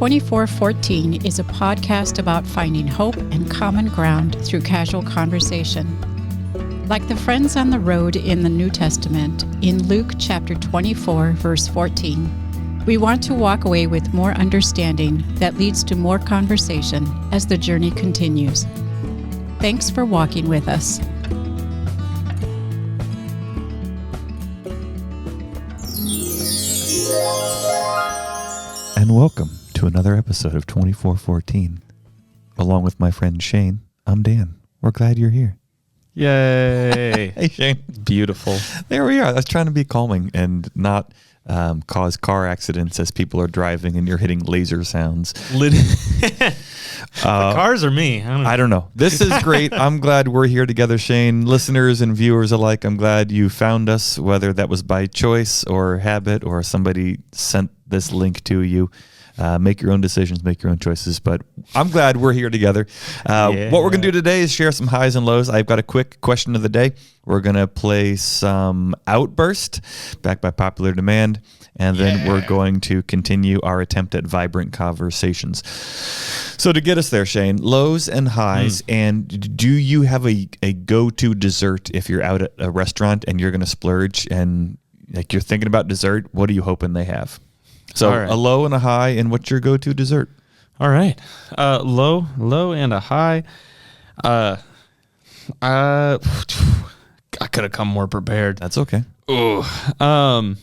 2414 is a podcast about finding hope and common ground through casual conversation. Like the friends on the road in the New Testament, in Luke chapter 24, verse 14, we want to walk away with more understanding that leads to more conversation as the journey continues. Thanks for walking with us. And welcome to another episode of 2414. Along with my friend Shane, I'm Dan. We're glad you're here. Yay. Hey, Shane. Beautiful. There we are. I was trying to be calming and not cause car accidents as people are driving and you're hitting laser sounds. The cars are me. I don't know. This is great. I'm glad we're here together, Shane. Listeners and viewers alike, I'm glad you found us, whether that was by choice or habit or somebody sent this link to you. Make your own decisions, make your own choices, but I'm glad we're here together. What we're going to do today is share some highs and lows. I've got a quick question of the day. We're going to play some Outburst, backed by popular demand, and then we're going to continue our attempt at vibrant conversations. So to get us there, Shane, lows and highs, and do you have a go-to dessert if you're out at a restaurant and you're going to splurge and like you're thinking about dessert? What are you hoping they have? So right. A low and a high, and what's your go-to dessert? All right. Low and a high. I could have come more prepared. That's okay. Ooh. Yeah,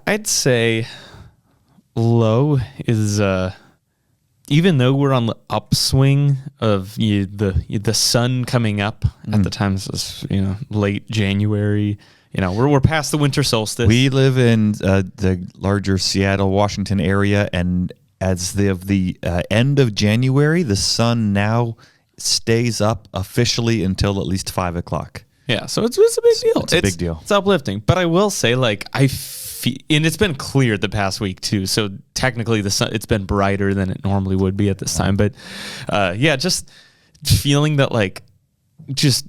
I'd say low is even though we're on the upswing of the sun coming up at the time, this is late January. We're past the winter solstice. We live in the larger Seattle, Washington area, and as of the end of January, the sun now stays up officially until at least 5 o'clock. Yeah, so it's a big deal. It's a big deal. It's uplifting. But I will say, and it's been clear the past week too. So technically, the sun it's been brighter than it normally would be at this time. But just feeling that just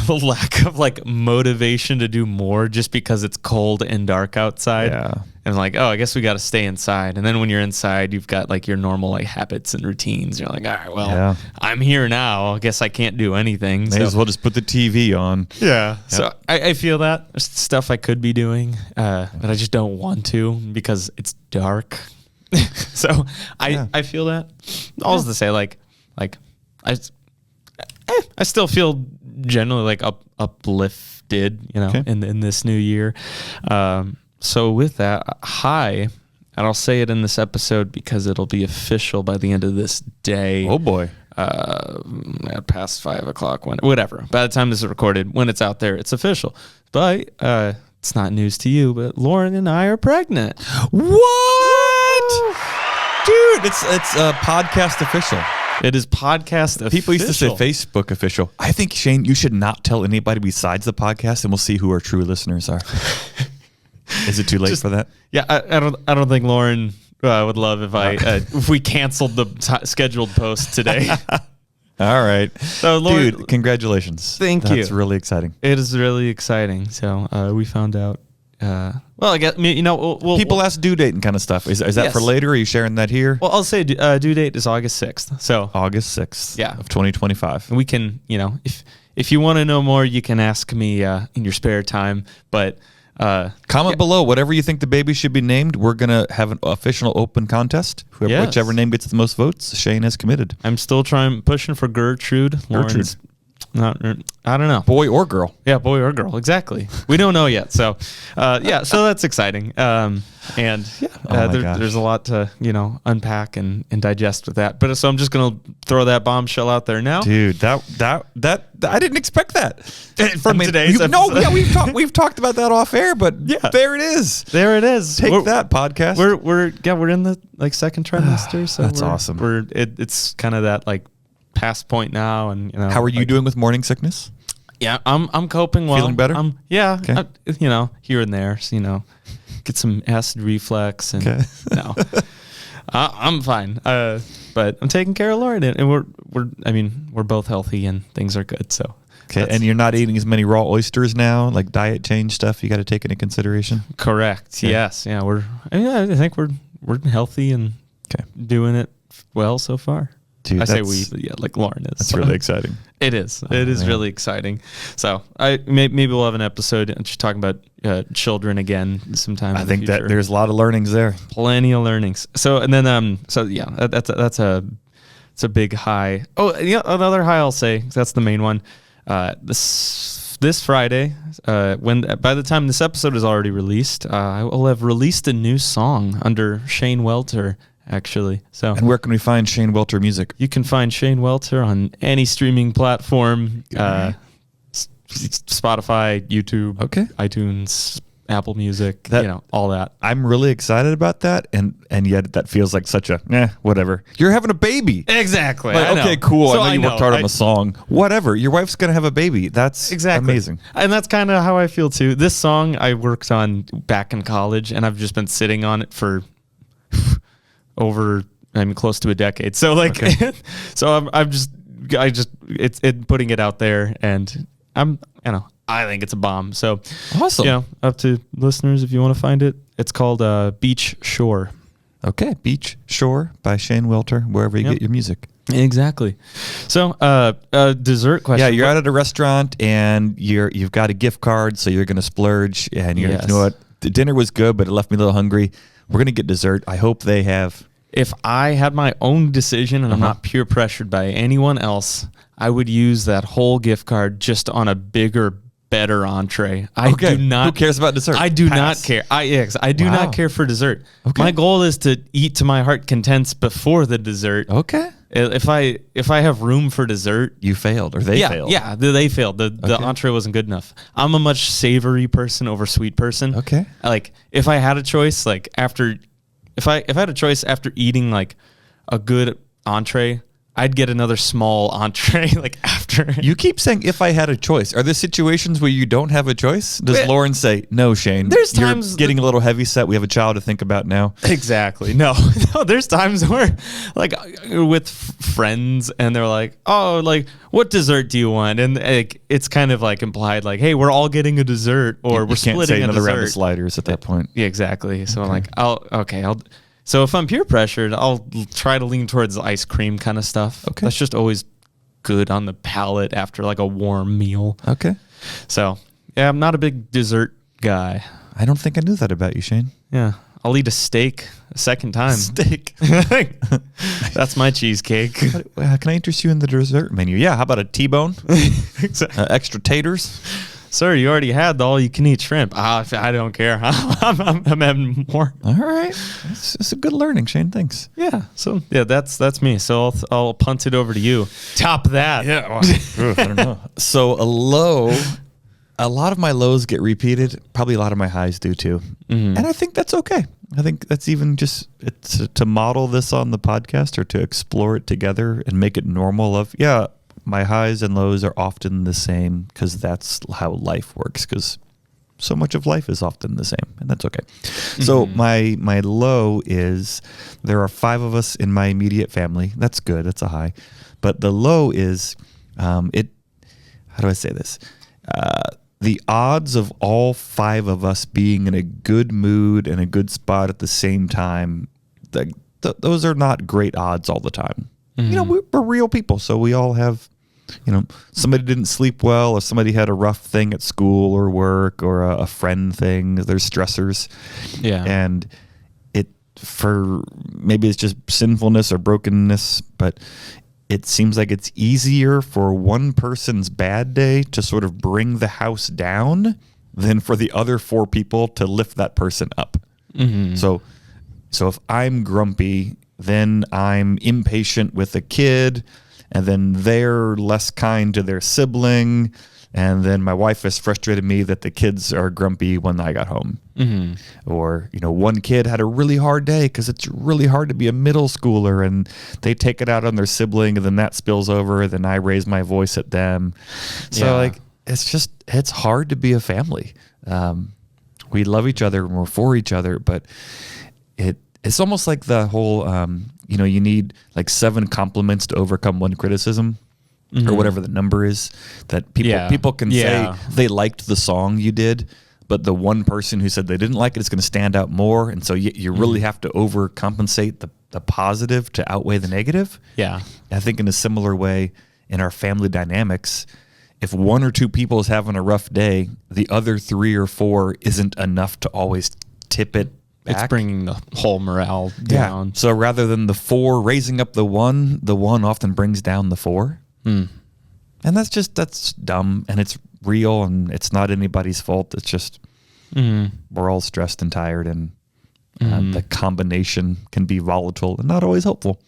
the lack of motivation to do more just because it's cold and dark outside. Yeah. And I guess we got to stay inside. And then when you're inside, you've got your normal habits and routines. You're like, all right, well, I'm here now. I guess I can't do anything. May as well just put the TV on. Yeah. Yep. So I feel that. There's stuff I could be doing, but I just don't want to because it's dark. So I feel that. All to say, I still feel generally uplifted, in this new year. So with that, high, and I'll say it in this episode because it'll be official by the end of this day. Oh boy. Past 5 o'clock, whatever. By the time this is recorded, when it's out there, it's official. But it's not news to you, but Lauren and I are pregnant. What? Dude, it's podcast official. It is podcast official. People used to say Facebook official. I think, Shane, you should not tell anybody besides the podcast, and we'll see who our true listeners are. Is it too late for that? Yeah, I don't think Lauren would love if we canceled the scheduled post today. All right. So, Lauren, dude, congratulations. Thank you. That's really exciting. It is really exciting. So we found out. I guess people ask due date and kind of stuff. Is that for later? Or are you sharing that here? Well, I'll say due date is August 6th. So August 6th, of 2025. And we can, if you want to know more, you can ask me in your spare time. But comment below whatever you think the baby should be named. We're gonna have an official open contest. Whichever name gets the most votes, Shane has committed. I'm still pushing for Gertrude. Lauren's not, I don't know. Boy or girl. Yeah, boy or girl. Exactly. We don't know yet. So, so that's exciting. There's a lot to, unpack and digest with that. But so I'm just going to throw that bombshell out there now. Dude, that I didn't expect that. Today's episode. We've talked about that off air, but there it is. There it is. Take that, podcast. We're in the second trimester. So that's awesome. It's kind of that past point now. And how are you doing with morning sickness? Yeah, I'm coping well. Feeling better? Okay. Here and there. So, get some acid reflux and I'm fine. But I'm taking care of Lauren, and we're both healthy and things are good. So Okay, and you're not eating as many raw oysters now, like diet change stuff you got to take into consideration? Correct. Okay. Yes. Yeah, I think we're we're healthy and doing it well so far. Dude, I say we, yeah, like Lauren is. That's really exciting. It is. It is really exciting. So maybe we'll have an episode just talking about children again sometime. I think that there's a lot of learnings there. Plenty of learnings. So and then that's a big high. Oh, yeah, another high I'll say. That's the main one. This Friday, when by the time this episode is already released, I will have released a new song under Shane Welter. Actually, so and where can we find Shane Welter music? You can find Shane Welter on any streaming platform, Spotify, YouTube, iTunes, Apple Music, all that. I'm really excited about that, and yet that feels like such a whatever. You're having a baby, exactly. Like, okay, cool. So I know you worked hard on the song. Whatever. Your wife's gonna have a baby. That's amazing, and that's kind of how I feel too. This song I worked on back in college, and I've just been sitting on it for over close to a decade. So like so I'm just it's putting it out there, and I think it's a bomb. So awesome. Up to listeners if you want to find it. It's called Beach Shore. Okay, Beach Shore by Shane Welter, wherever you get your music. Exactly. So dessert question. Yeah, you're out at a restaurant and you've got a gift card, so you're gonna splurge, and you know what? The dinner was good, but it left me a little hungry. We're going to get dessert. I hope they have. If I had my own decision and I'm not peer pressured by anyone else, I would use that whole gift card just on a bigger, better entree. I do not. Who cares about dessert? I do not care. I do not care for dessert. Okay. My goal is to eat to my heart contents before the dessert. Okay. If I have room for dessert, you failed, or they failed. Yeah, they failed. The entree wasn't good enough. I'm a much savory person over sweet person. Okay. Like if I had a choice, like if I had a choice after eating like a good entree, I'd get another small entree like after. You keep saying if I had a choice. Are there situations where you don't have a choice? Does Lauren say, no, Shane, there's times you're getting a little heavy set. We have a child to think about now. Exactly. No, there's times where like with friends and they're like, oh, like what dessert do you want? And like, it's kind of like implied like, hey, we're all getting a dessert or we're splitting a dessert. You can't say another round of sliders at that point. Yeah, exactly. So I'm like, so if I'm peer pressured, I'll try to lean towards ice cream kind of stuff. Okay. That's just always good on the palate after like a warm meal. Okay. So, yeah, I'm not a big dessert guy. I don't think I knew that about you, Shane. Yeah. I'll eat a steak a second time. Steak. That's my cheesecake. Can I interest you in the dessert menu? Yeah, how about a T-bone? Extra taters? Sir, you already had the all-you-can-eat shrimp. I don't care. I'm having more. All right. It's a good learning, Shane. Thanks. Yeah. So, yeah, that's me. So I'll punt it over to you. Top that. Yeah. Well, I don't know. So a lot of my lows get repeated. Probably a lot of my highs do too. Mm-hmm. And I think that's okay. I think that's even just to model this on the podcast or to explore it together and make it normal of, my highs and lows are often the same because that's how life works, because so much of life is often the same, and that's okay. Mm-hmm. So my low is there are 5 of us in my immediate family. That's good. That's a high. But the low is how do I say this? The odds of all 5 of us being in a good mood and a good spot at the same time, those are not great odds all the time. Mm-hmm. We're real people, so we all have, somebody didn't sleep well, or somebody had a rough thing at school or work, or a friend thing. There's stressors. Yeah. And maybe it's just sinfulness or brokenness, but it seems like it's easier for one person's bad day to sort of bring the house down than for the other 4 people to lift that person up. Mm-hmm. So if I'm grumpy, then I'm impatient with a kid, and then they're less kind to their sibling, and then my wife has frustrated me that the kids are grumpy when I got home. Mm-hmm. Or, one kid had a really hard day because it's really hard to be a middle schooler, and they take it out on their sibling, and then that spills over, then I raise my voice at them. So it's hard to be a family. We love each other and we're for each other, but it's almost like the whole, you need like 7 compliments to overcome 1 criticism, or whatever the number is, that people can say they liked the song you did, but the one person who said they didn't like it is going to stand out more. And so you really have to overcompensate the positive to outweigh the negative. Yeah. I think in a similar way in our family dynamics, if one or two people is having a rough day, the other 3 or 4 isn't enough to always tip it back. It's bringing the whole morale down. So rather than the 4 raising up the 1 often brings down the 4. And that's dumb, and it's real, and it's not anybody's fault. It's just we're all stressed and tired, and the combination can be volatile and not always helpful.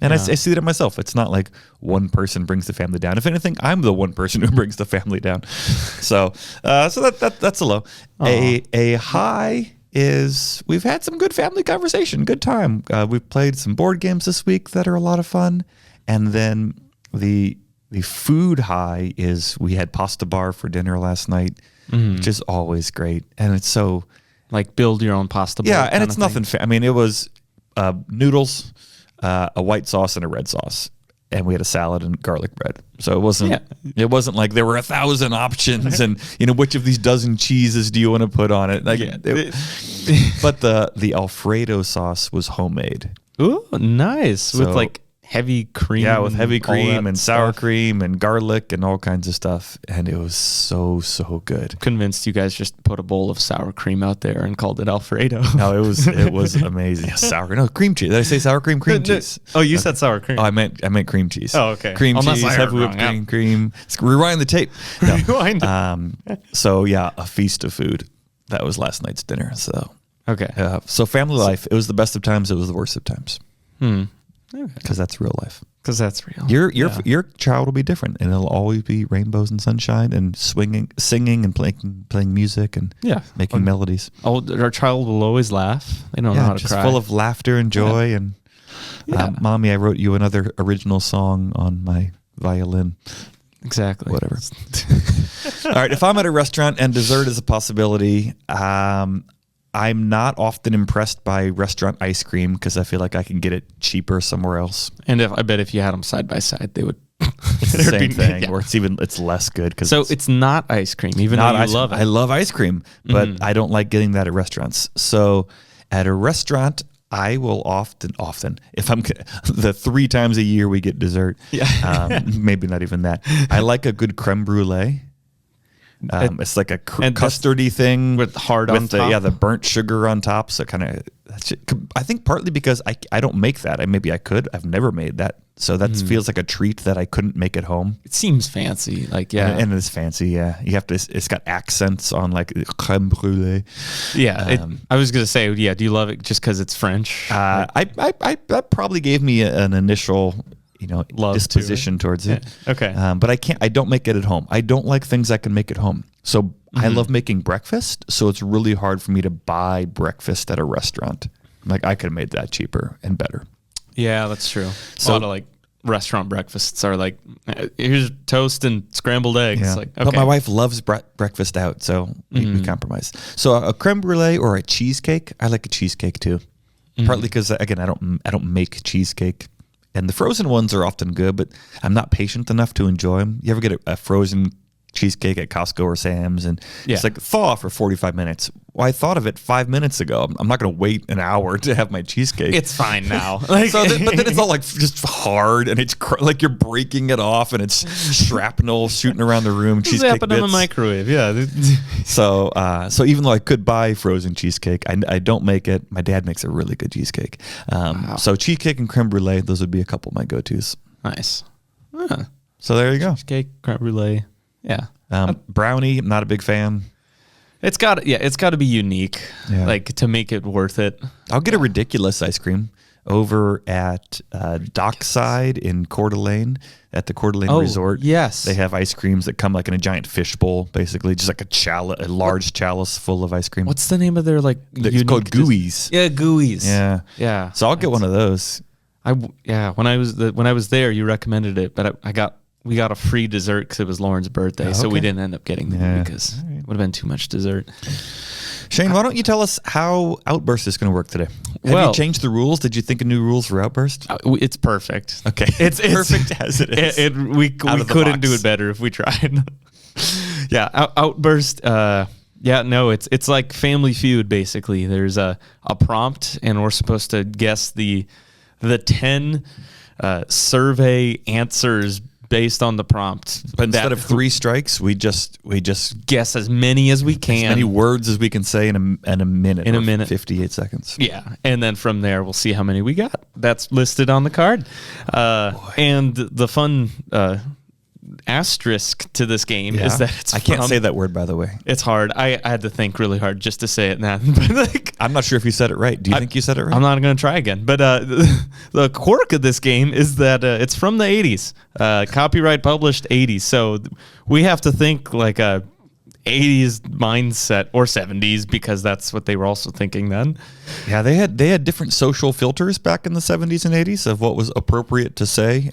And I see that in myself. It's not like one person brings the family down. If anything, I'm the one person who brings the family down. So that's a low. A high is we've had some good family conversation, good time. We've played some board games this week that are a lot of fun. And then the food high is we had pasta bar for dinner last night, which is always great. And it's so... Like build your own pasta bar. Yeah, and it's nothing... I mean, it was noodles... a white sauce and a red sauce, and we had a salad and garlic bread. So it wasn't like there were 1,000 options and which of these dozen cheeses do you want to put on it? Like, but the Alfredo sauce was homemade. Ooh, nice. With like heavy cream. Yeah, with heavy cream and sour cream and garlic and all kinds of stuff. And it was so good. Convinced you guys just put a bowl of sour cream out there and called it Alfredo. No, it was amazing. Cream cheese. Did I say sour cream? Cream cheese. Oh, you said sour cream. Oh, I meant cream cheese. Oh, okay. Cream cheese, heavy whipped cream. Rewind the tape. No. Rewind. So yeah, a feast of food. That was last night's dinner. So okay. So family life. It was the best of times. It was the worst of times. Because that's real life. Because that's real. Your child will be different, and it'll always be rainbows and sunshine and swinging, singing, and playing music and making melodies. Oh, our child will always laugh. They don't know how to cry. Full of laughter and joy. And Mommy, I wrote you another original song on my violin. Exactly. Whatever. All right. If I'm at a restaurant and dessert is a possibility, I'm not often impressed by restaurant ice cream because I feel like I can get it cheaper somewhere else. And I bet if you had them side by side, they would. It's the same thing, or it's less good. So it's not ice cream, even though you love it. I love ice cream, but I don't like getting that at restaurants. So at a restaurant, I will often, if I'm the 3 times a year we get dessert, maybe not even that. I like a good creme brulee. It's like a custardy thing with hard on top. The burnt sugar on top. So kind of, I think partly because I don't make that. Maybe I could. I've never made that. So that feels like a treat that I couldn't make at home. It seems fancy, and it's fancy. Yeah, you have to. It's got accents on like creme brulee. Yeah, I was gonna say, do you love it just because it's French? That probably gave me an initial disposition towards it. Okay. But I don't make it at home. I don't like things I can make at home. So I love making breakfast. So it's really hard for me to buy breakfast at a restaurant. Like I could have made that cheaper and better. Yeah, that's true. A lot of like restaurant breakfasts are like, here's toast and scrambled eggs. Yeah. Like, okay. But my wife loves breakfast out. So we compromise. So a creme brulee or a cheesecake. I like a cheesecake too. Partly because again, I don't make cheesecake. And the frozen ones are often good, but I'm not patient enough to enjoy them. You ever get a frozen cheesecake at Costco or Sam's, and it's like thaw for 45 minutes. Well, I thought of it 5 minutes ago. I'm not going to wait an hour to have my cheesecake. It's fine now. But then it's all like just hard, and it's like you're breaking it off, and it's shrapnel shooting around the room. Cheesecake bits. In the microwave, yeah. So even though I could buy frozen cheesecake, I don't make it. My dad makes a really good cheesecake. Wow. So cheesecake and creme brulee, those would be a couple of my go-tos. Nice. So there you go. Cheesecake, creme brulee. Yeah. Brownie, I'm not a big fan. It's got to be unique, like to make it worth it. I'll get a ridiculous ice cream over at Dockside in Coeur d'Alene at the Coeur d'Alene Resort. Yes, they have ice creams that come like in a giant fish bowl, basically, just like a large chalice full of ice cream. What's the name of their like? It's called Gooey's. Gooey's. Yeah. So I'll get one of those. When I was there, you recommended it, but we got a free dessert because it was Lauren's birthday, so we didn't end up getting them because it would have been too much dessert. Shane, why don't you tell us how Outburst is going to work today? Have you changed the rules? Did you think of new rules for Outburst? It's perfect. Okay. It's perfect as it is. We couldn't do it better if we tried. Outburst. Yeah, no, it's like Family Feud, basically. There's a prompt, and we're supposed to guess the 10 survey answers based on the prompt. But instead of 3 strikes, we just guess as many as we can. as many words as we can say in a minute. In a minute. 58 seconds. Yeah, and then from there, we'll see how many we got. That's listed on the card. And the fun asterisk to this game is that it's I can't say that word, by the way. It's hard. I had to think really hard just to say it now. But like, I'm not sure if you said it right. Do you think you said it right? I'm not going to try again. But the quirk of this game is that it's from the 80s. Copyright published 80s. So we have to think like a 80s mindset, or 70s, because that's what they were also thinking then. Yeah, they had different social filters back in the 70s and 80s of what was appropriate to say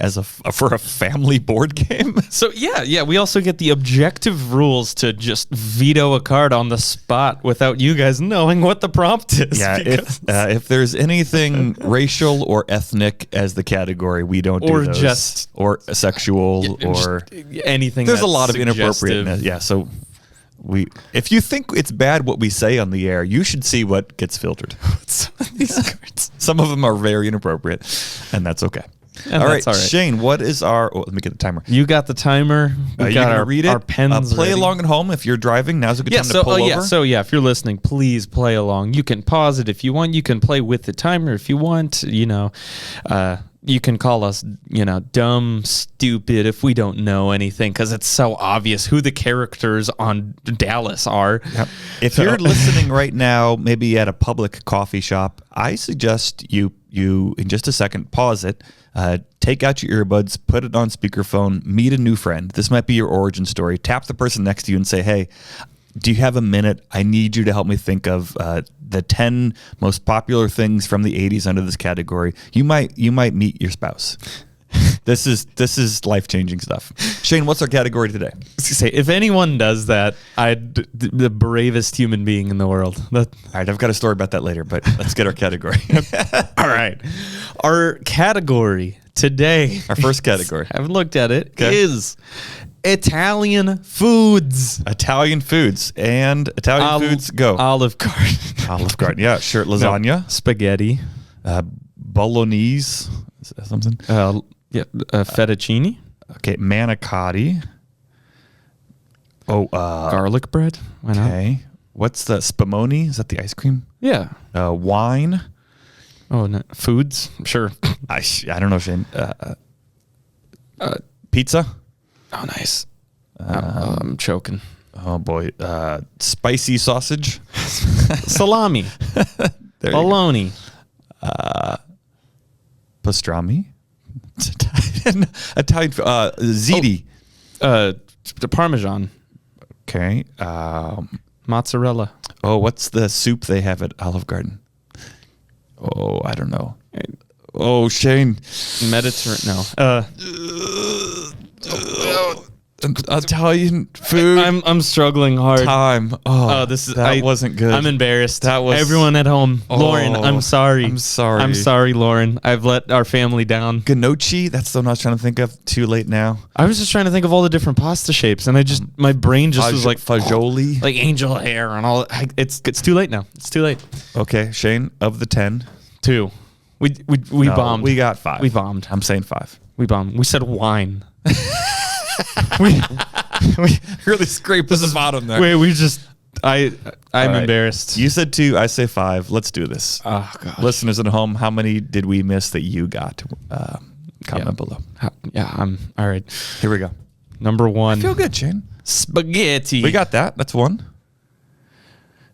for a family board game. So yeah, we also get the objective rules to just veto a card on the spot without you guys knowing what the prompt is. Yeah, if there's anything racial or ethnic as the category, we don't do or those. Just or sexual or anything. There's a that's lot of suggestive. inappropriateness. Yeah, so if you think it's bad what we say on the air, you should see what gets filtered. These cards. Some of them are very inappropriate, and that's okay. And all that's right, all right. Shane, what is our... Oh, let me get the timer. You got the timer. We You got gonna our, read it? our pens Play ready. along at home if you're driving. Now's a good time to pull over. So if you're listening, please play along. You can pause it if you want. You can play with the timer if you want. You can call us, dumb, stupid if we don't know anything, because it's so obvious who the characters on Dallas are. Yep. If you're listening right now, maybe at a public coffee shop, I suggest you in just a second, pause it, take out your earbuds, put it on speakerphone, meet a new friend. This might be your origin story. Tap the person next to you and say, hey, do you have a minute? I need you to help me think of the 10 most popular things from the 80s under this category. You might meet your spouse. This is life-changing stuff. Shane, what's our category today? Say, if anyone does that, the bravest human being in the world. All right, I've got a story about that later, but let's get our category. All right. Our category today, Our first category. I haven't looked at it, Okay. is Italian foods. Italian foods. And Italian foods, go. Olive Garden. Olive Garden. Yeah, sure. Lasagna. No, spaghetti. Bolognese. Is that something? Fettuccine. Okay, manicotti. Oh, Garlic bread. Why not? okay. What's the spumoni? Is that the ice cream? Yeah. Wine. Oh, no. Foods. Sure. I don't know, Shane. Pizza. Oh, nice. I'm choking. Oh boy. Spicy sausage. Salami. There you go. Bologna. Pastrami. Italian. Ziti. The Parmesan. Okay. Mozzarella. Oh, what's the soup they have at Olive Garden? Oh, I don't know. Oh, Shane. Mediterranean. No. Italian food. I'm struggling hard. Time. Oh, that wasn't good. I'm embarrassed. That was everyone at home. Lauren, I'm sorry. I'm sorry. I'm sorry, Lauren. I've let our family down. Gnocchi. That's the one I was trying to think of. Too late now. I was just trying to think of all the different pasta shapes, and my brain just was like fagioli, like angel hair and all. It's too late now. It's too late. Okay, Shane. Of the 10, 2. We no, bombed. We got 5. We bombed. I'm saying 5. We bombed. We said wine. we really scraped the bottom there. I'm right. embarrassed. You said 2. I say 5. Let's do this. Oh gosh. Listeners at home, how many did we miss that you got? Comment below. I'm all right. Here we go. Number 1. I feel good, Shane. Spaghetti. We got that. That's 1.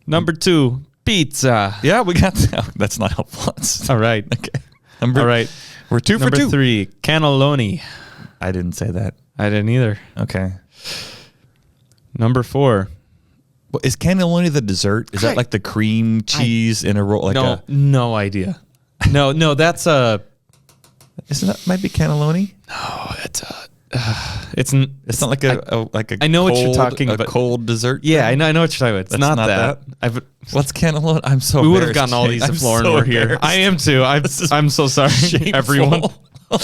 Number 2. Pizza. Yeah, we got that. That's not helpful. All right. Okay. All right. We're 2 for 2. Number 3. Cannelloni. I didn't say that. I didn't either. Okay. Number 4. Well, is cannelloni the dessert? Is that like the cream cheese in a roll? Like no idea. No, that's Isn't that might be cannelloni? No, It's not like a. I know what you're cold- talking a about. cold dessert. Yeah, thing? I know what you're talking about. It's That's not not that. What's cannelloni? I'm so. We would have embarrassed, gotten all Shane. these I'm if Lauren so were here. embarrassed. I am too. I'm so sorry, Shameful. everyone. All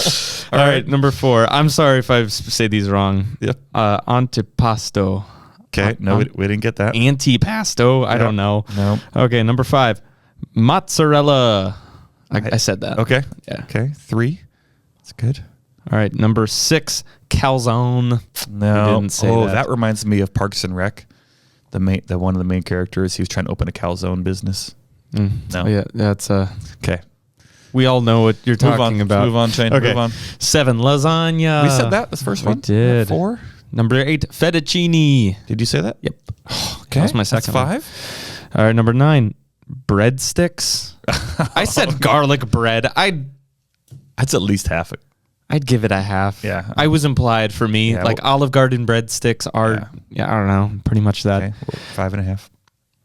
right, number 4. I'm sorry if I say these wrong. Yep. Antipasto. Okay. No, we didn't get that. Antipasto. I don't know. No. Okay, number 5. Mozzarella. I said that. Okay. Yeah. Okay. 3. That's good. All right, number 6. Calzone. No. We didn't say that reminds me of Parks and Rec. The one of the main characters, he was trying to open a calzone business. No. Oh, yeah, that's Okay. we all know what you're talking about. Move on, Shane. Okay. Move on. 7. Lasagna. We said that this first one. We did. 4. Number 8. Fettuccine. Did you say that? Yep. Okay. That was my That's second one. 5. All right, number 9. Breadsticks. I said garlic bread. That's at least half it. I'd give it a half. Yeah. I was implied for me. Yeah, like Olive Garden breadsticks are, I don't know, pretty much that. Okay. 5.5.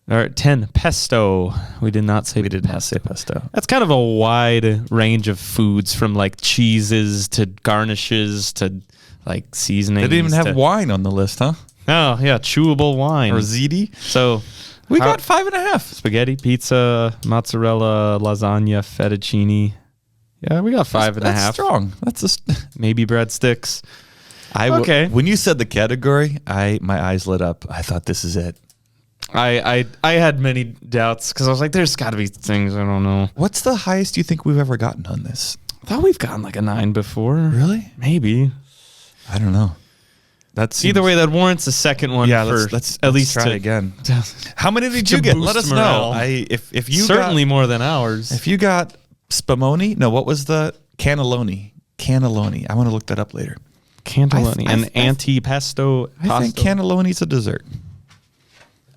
All right, 10. Pesto. We did not say We did not say pesto. That's kind of a wide range of foods, from like cheeses to garnishes to like seasonings. They didn't even have wine on the list, huh? Oh, yeah, chewable wine. Or ziti. So We got 5.5. spaghetti, pizza, mozzarella, lasagna, fettuccine. Yeah, we got 5.5. That's strong. That's just Maybe breadsticks. okay. When you said the category, my eyes lit up. I thought this is it. I had many doubts because I was like, there's got to be things I don't know. What's the highest you think we've ever gotten on this? I thought we've gotten like a 9 before. Really? Maybe. I don't know. That's Either way, that warrants a second one. Yeah, for let's at least try it again. How many did to you get? boost Let us morale. know. If you certainly more than ours. if you got spumoni, no, what was the cannelloni? Cannelloni. I want to look that up later. Cannelloni I and th- antipasto. I think cannelloni's a dessert.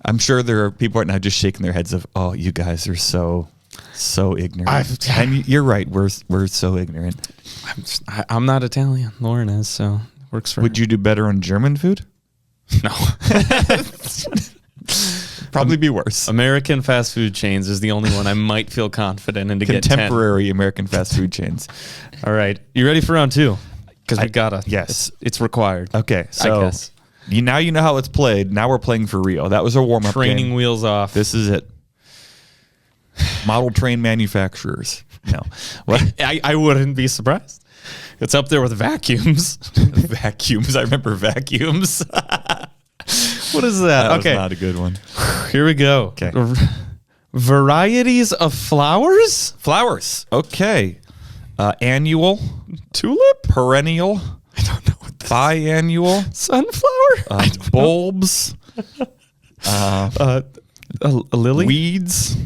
I'm sure there are people right now just shaking their heads of, oh, you guys are so ignorant. And you're right. We're so ignorant. I'm not Italian. Lauren is, so works for Would you do better on German food? No. Probably be worse. American fast food chains is the only one I might feel confident in to get 10. Contemporary American fast food chains. All right. You ready for round 2? Because we gotta. Yes. It's required. Okay. So I guess. now you know how it's played. Now we're playing for real. That was our warm-up Training game. wheels off. This is it. Model train manufacturers. No. What? I wouldn't be surprised. It's up there with vacuums. Vacuums. I remember vacuums. What is that? That Okay. was not a good one. Here we go. Okay. Varieties of flowers? Flowers. Okay. Annual. Tulip? Perennial. I don't know what this is. Biannual. Sunflower? Bulbs. A lily? Weeds.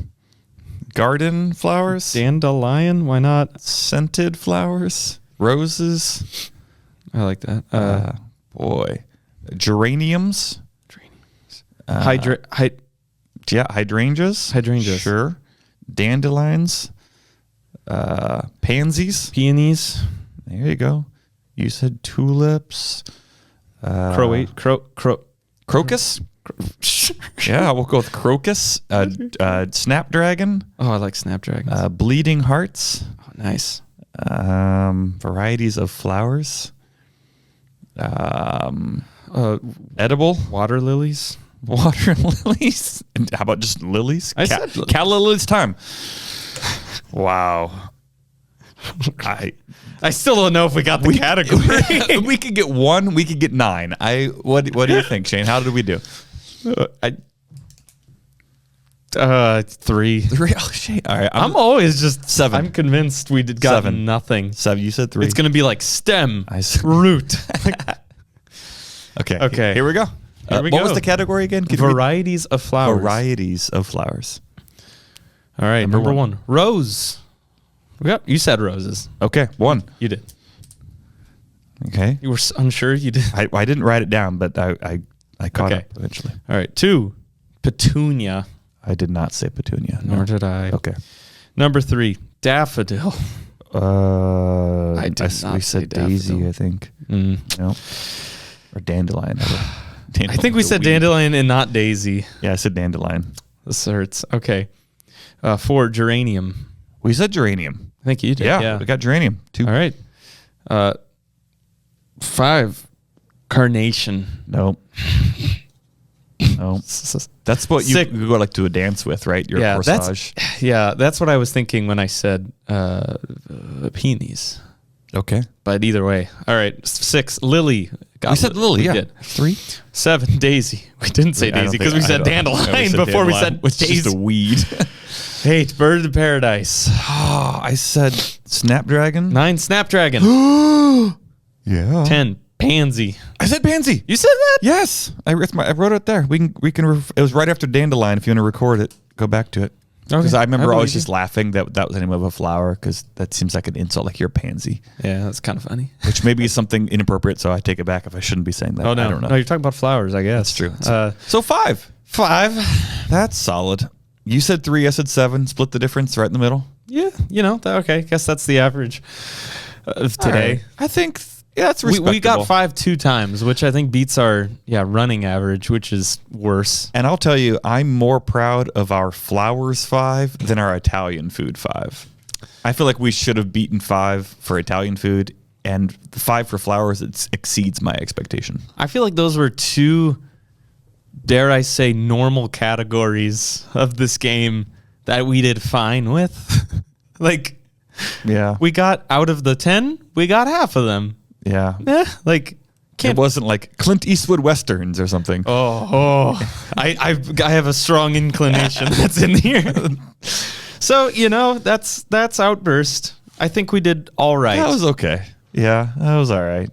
Garden flowers. Dandelion? Why not? Scented flowers. Roses. I like that. Boy. Geraniums. Hydrangeas. Hydrangeas. Sure. Dandelions. Pansies. Peonies? There you go. You said tulips. Crocus. Yeah, we'll go with crocus. Snapdragon. Oh, I like snapdragons. Bleeding hearts. Oh, nice. Varieties of flowers. Edible. Water lilies? Water lilies. And how about just lilies? I said Calla lilies time. Wow. I still don't know if we got the category. We could get 1. We could get 9. What do you think, Shane? How did we do? 3. 3. Oh, Shane. All right. I'm always just 7. I'm convinced we did got 7. nothing. 7. You said 3. It's gonna be like stem, I said- root. Okay. Okay. Here we go. Here we what go. was the category again? Could you read- Varieties of flowers. Varieties of flowers. All right. Number Number one. 1. Rose. You said roses. Okay. 1. You did. Okay. You were unsure. You did. I didn't write it down, but I caught Okay. up eventually. All right. 2. Petunia. I did not say petunia. Nor did I. Okay. Number 3. Daffodil. I did not we say said daisy, daffodil. I think. Mm. No. Or dandelion. I think we said dandelion and not daisy. Yeah, I said dandelion. This hurts. Okay. 4. Geranium. We said geranium. I think you did. Yeah, we got geranium. 2. All right. 5. Carnation. No. No. That's what you go like to a dance with, right? Your corsage. That's what I was thinking when I said peonies. Okay. But either way. All right. 6. Lily. We said Lily, we yeah. did. 3? 7, Daisy. We didn't say I don't Daisy think- because we I said don't- dandelion said before we dandelion, said which is just Daisy. a weed. 8, bird of paradise. Oh, I said snapdragon. 9, snapdragon. Yeah. 10, pansy. I said pansy. You said that? Yes, I wrote it there. We can. It was right after dandelion. If you want to record it, go back to it. Because Okay. I remember I always believe just laughing that was the name of a flower, because that seems like an insult, like you're a pansy, Yeah, that's kind of funny. which maybe is something inappropriate. So I take it back if I shouldn't be saying that. Oh, no. I don't know. No, you're talking about flowers, I guess. That's true. So 5. 5. That's solid. You said 3. I said 7. Split the difference right in the middle. Yeah, okay. Guess that's the average of today. All right. I think that's We respectable. got 5 2 times, which I think beats our running average, which is worse. And I'll tell you, I'm more proud of our flowers 5 than our Italian food 5. I feel like we should have beaten 5 for Italian food, and 5 for flowers, it exceeds my expectation. I feel like those were 2, dare I say, normal categories of this game that we did fine with. Like, Yeah. we got out of the 10, we got half of them. Yeah. Like, It can't. wasn't like Clint Eastwood Westerns or something. I have a strong inclination that's in here. So, that's Outburst. I think we did all right. That was okay. Yeah, that was all right.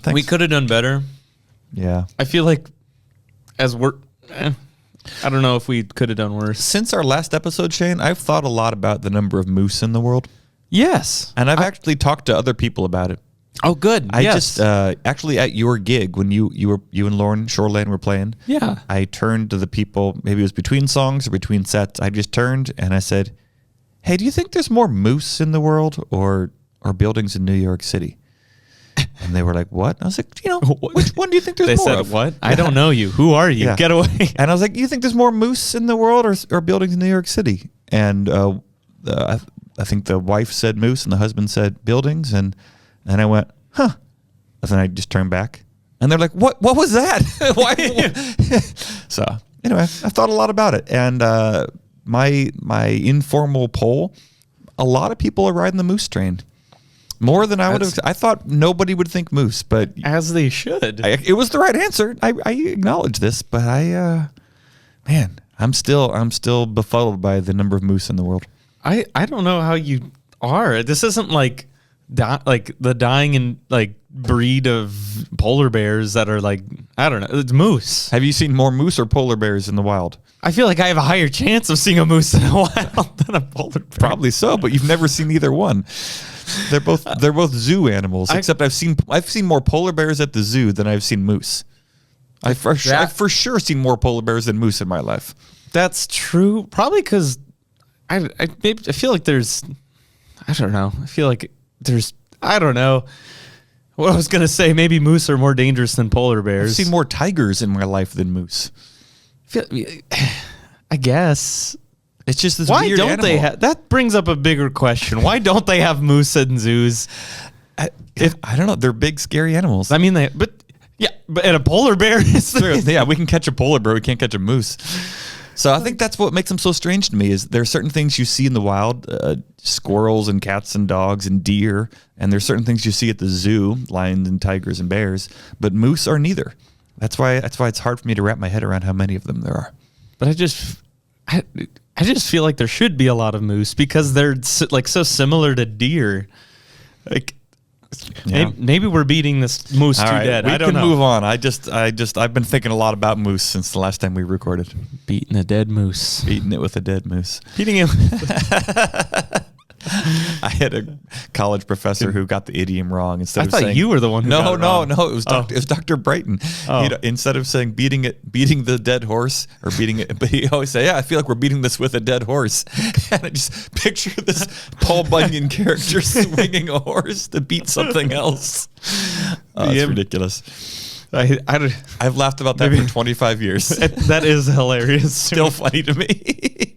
Thanks. We could have done better. Yeah. I feel like I don't know if we could have done worse. Since our last episode, Shane, I've thought a lot about the number of moose in the world, Yes. and I've actually talked to other people about it. Oh, good. I just actually at your gig when you and Lauren Shoreland were playing. Yeah. I turned to the people. Maybe it was between songs or between sets. I just turned and I said, "Hey, do you think there's more moose in the world or buildings in New York City?" And they were like, "What?" I was like, which one do you think there's They more said of? what? I don't know you. Who are you? Yeah. Get away. And I was like, "You think there's more moose in the world or buildings in New York City?" And I think the wife said moose and the husband said buildings, and I went, "Huh." And then I just turned back, and they're like, "What? What was that?" Why? So anyway, I've thought a lot about it, and my informal poll, a lot of people are riding the moose train. More than I would have. I thought nobody would think moose, but As they should. it was the right answer. I acknowledge this, but I'm still befuddled by the number of moose in the world. I don't know how you are. This isn't like the dying and breed of polar bears that are I don't know. It's moose. Have you seen more moose or polar bears in the wild? I feel like I have a higher chance of seeing a moose in a wild than a polar bear. Probably so, but you've never seen either one. They're both zoo animals. Except I've seen more polar bears at the zoo than I've seen moose. I've for sure seen more polar bears than moose in my life. That's true. Probably because I feel like there's, I don't know. I feel like there's, I don't know. What I was going to say, maybe moose are more dangerous than polar I've bears. seen more tigers in my life than moose. I guess. It's just this Why weird don't they animal. have, that brings up a bigger question. Why don't they have moose in zoos? I don't know. They're big, scary animals. I mean, but and a polar bear is True. Yeah, we can catch a polar bear. We can't catch a moose. So I think that's what makes them so strange to me is there are certain things you see in the wild, squirrels and cats and dogs and deer, and there's certain things you see at the zoo, lions and tigers and bears, but moose are neither. That's why it's hard for me to wrap my head around how many of them there are. But I just feel like there should be a lot of moose because they're so similar to deer. Yeah. Maybe we're beating this moose All too right, dead. we I don't can know. move on. I've been thinking a lot about moose since the last time we recorded. Beating a dead moose. Beating it with a dead moose. Beating him. I had a college professor who got the idiom wrong. Instead I of thought saying, you were the one who got it wrong. No, it was Dr. Brighton. Oh. Instead of saying beating the dead horse or beating it, but he always say, "Yeah, I feel like we're beating this with a dead horse." And I just picture this Paul Bunyan character swinging a horse to beat something else. It's ridiculous. I've laughed about that for 25 years. That is hilarious. Still funny to me.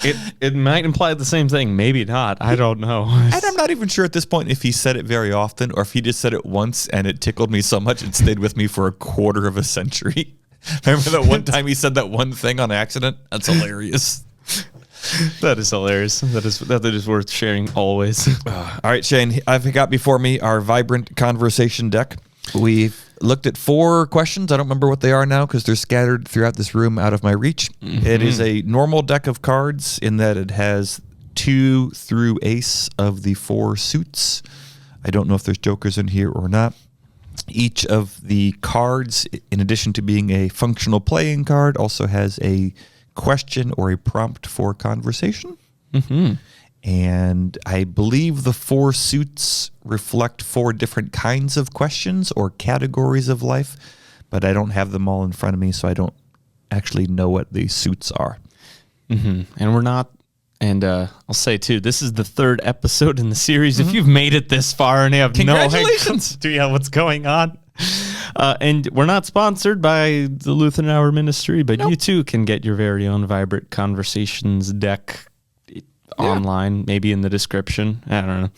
It might imply the same thing. Maybe not. I don't know. And I'm not even sure at this point if he said it very often or if he just said it once and it tickled me so much it stayed with me for a quarter of a century. Remember that one time he said that one thing on accident? That's hilarious. That is hilarious. That is worth sharing always. All right, Shane, I've got before me our Vibrant Conversation deck. We've looked at 4 questions. I don't remember what they are now because they're scattered throughout this room out of my reach. Mm-hmm. It is a normal deck of cards in that it has 2 through ace of the 4 suits. I don't know if there's jokers in here or not. Each of the cards, in addition to being a functional playing card, also has a question or a prompt for conversation. Mm-hmm. And I believe the 4 suits reflect 4 different kinds of questions or categories of life, but I don't have them all in front of me, so I don't actually know what the suits are. Mm-hmm. And we're not, and I'll say too, this is the 3rd episode in the series. Mm-hmm. If you've made it this far and you have no idea what's going on, and we're not sponsored by the Lutheran Hour Ministry, but you too can get your very own Vibrant Conversations deck online, maybe in the description. I don't know.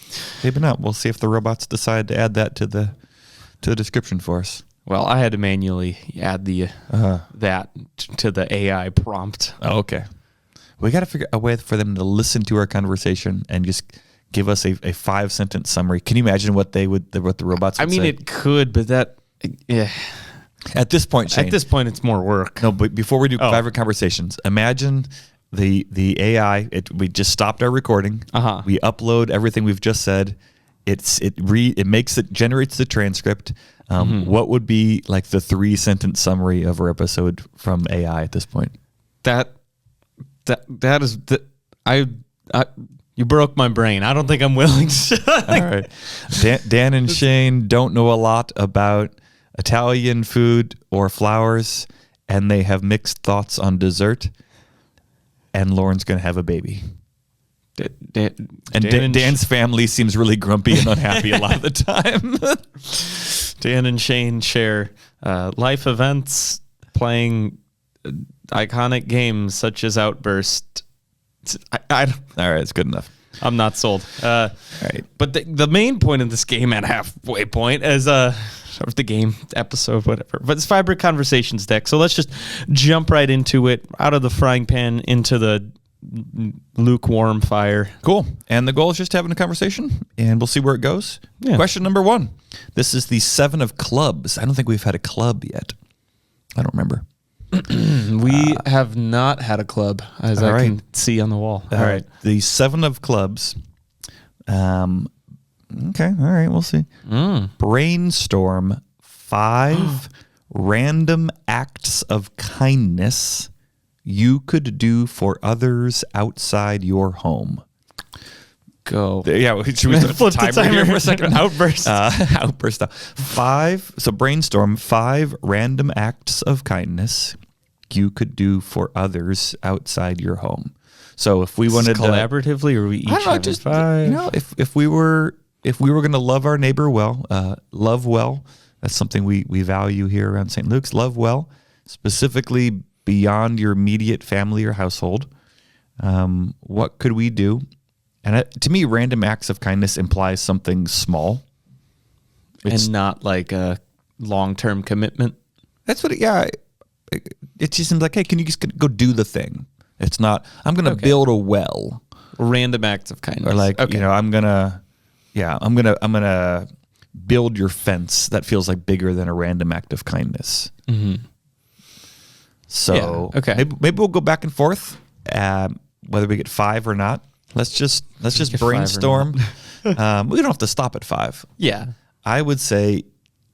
Maybe not. We'll see if the robots decide to add that to the description for us. Well, I had to manually add the that to the AI prompt. Oh, okay. We got to figure a way for them to listen to our conversation and just give us a 5-sentence summary. Can you imagine what the robots would say? I mean, it could, but that, yeah. At this point, Shane, it's more work. No, but before we do Vibrant Conversations, imagine the AI. We just stopped our recording. We upload everything we've just said. It generates the transcript. What would be like the 3-sentence summary of our episode from AI at this point? You broke my brain. I don't think I'm willing to. All right. Dan and Shane don't know a lot about Italian food or flowers, and they have mixed thoughts on dessert. And Lauren's going to have a baby. Dan's family seems really grumpy and unhappy a lot of the time. Dan and Shane share life events, playing iconic games such as Outburst. All right, it's good enough. I'm not sold. All right, but the main point of this game at halfway point is the game episode, whatever. But it's Vibrant Conversations deck. So let's just jump right into it, out of the frying pan into the lukewarm fire. Cool. And the goal is just having a conversation, and we'll see where it goes. Yeah. Question number 1. This is the 7 of clubs. I don't think we've had a club yet. I don't remember. We have not had a club, as I can see on the wall. All right. The 7 of clubs. Okay. All right. We'll see. Brainstorm 5 random acts of kindness you could do for others outside your home. Go. Yeah. Should we flip the timer here for a second? Outburst. Outburst. 5. So brainstorm 5 random acts of kindness you could do for others outside your home. So if we wanted collaboratively, or we each have just 5. If we were going to love our neighbor well, love well, that's something we value here around St. Luke's. Love well, specifically beyond your immediate family or household. What could we do? And to me, random acts of kindness implies something small. And not like a long-term commitment. That's what it just seems like, hey, can you just go do the thing? It's not, I'm going to build a well. Random acts of kindness. Or like, I'm going to build your fence. That feels like bigger than a random act of kindness. Mm-hmm. So maybe we'll go back and forth, whether we get 5 or not. Let's just brainstorm. We don't have to stop at 5. Yeah. I would say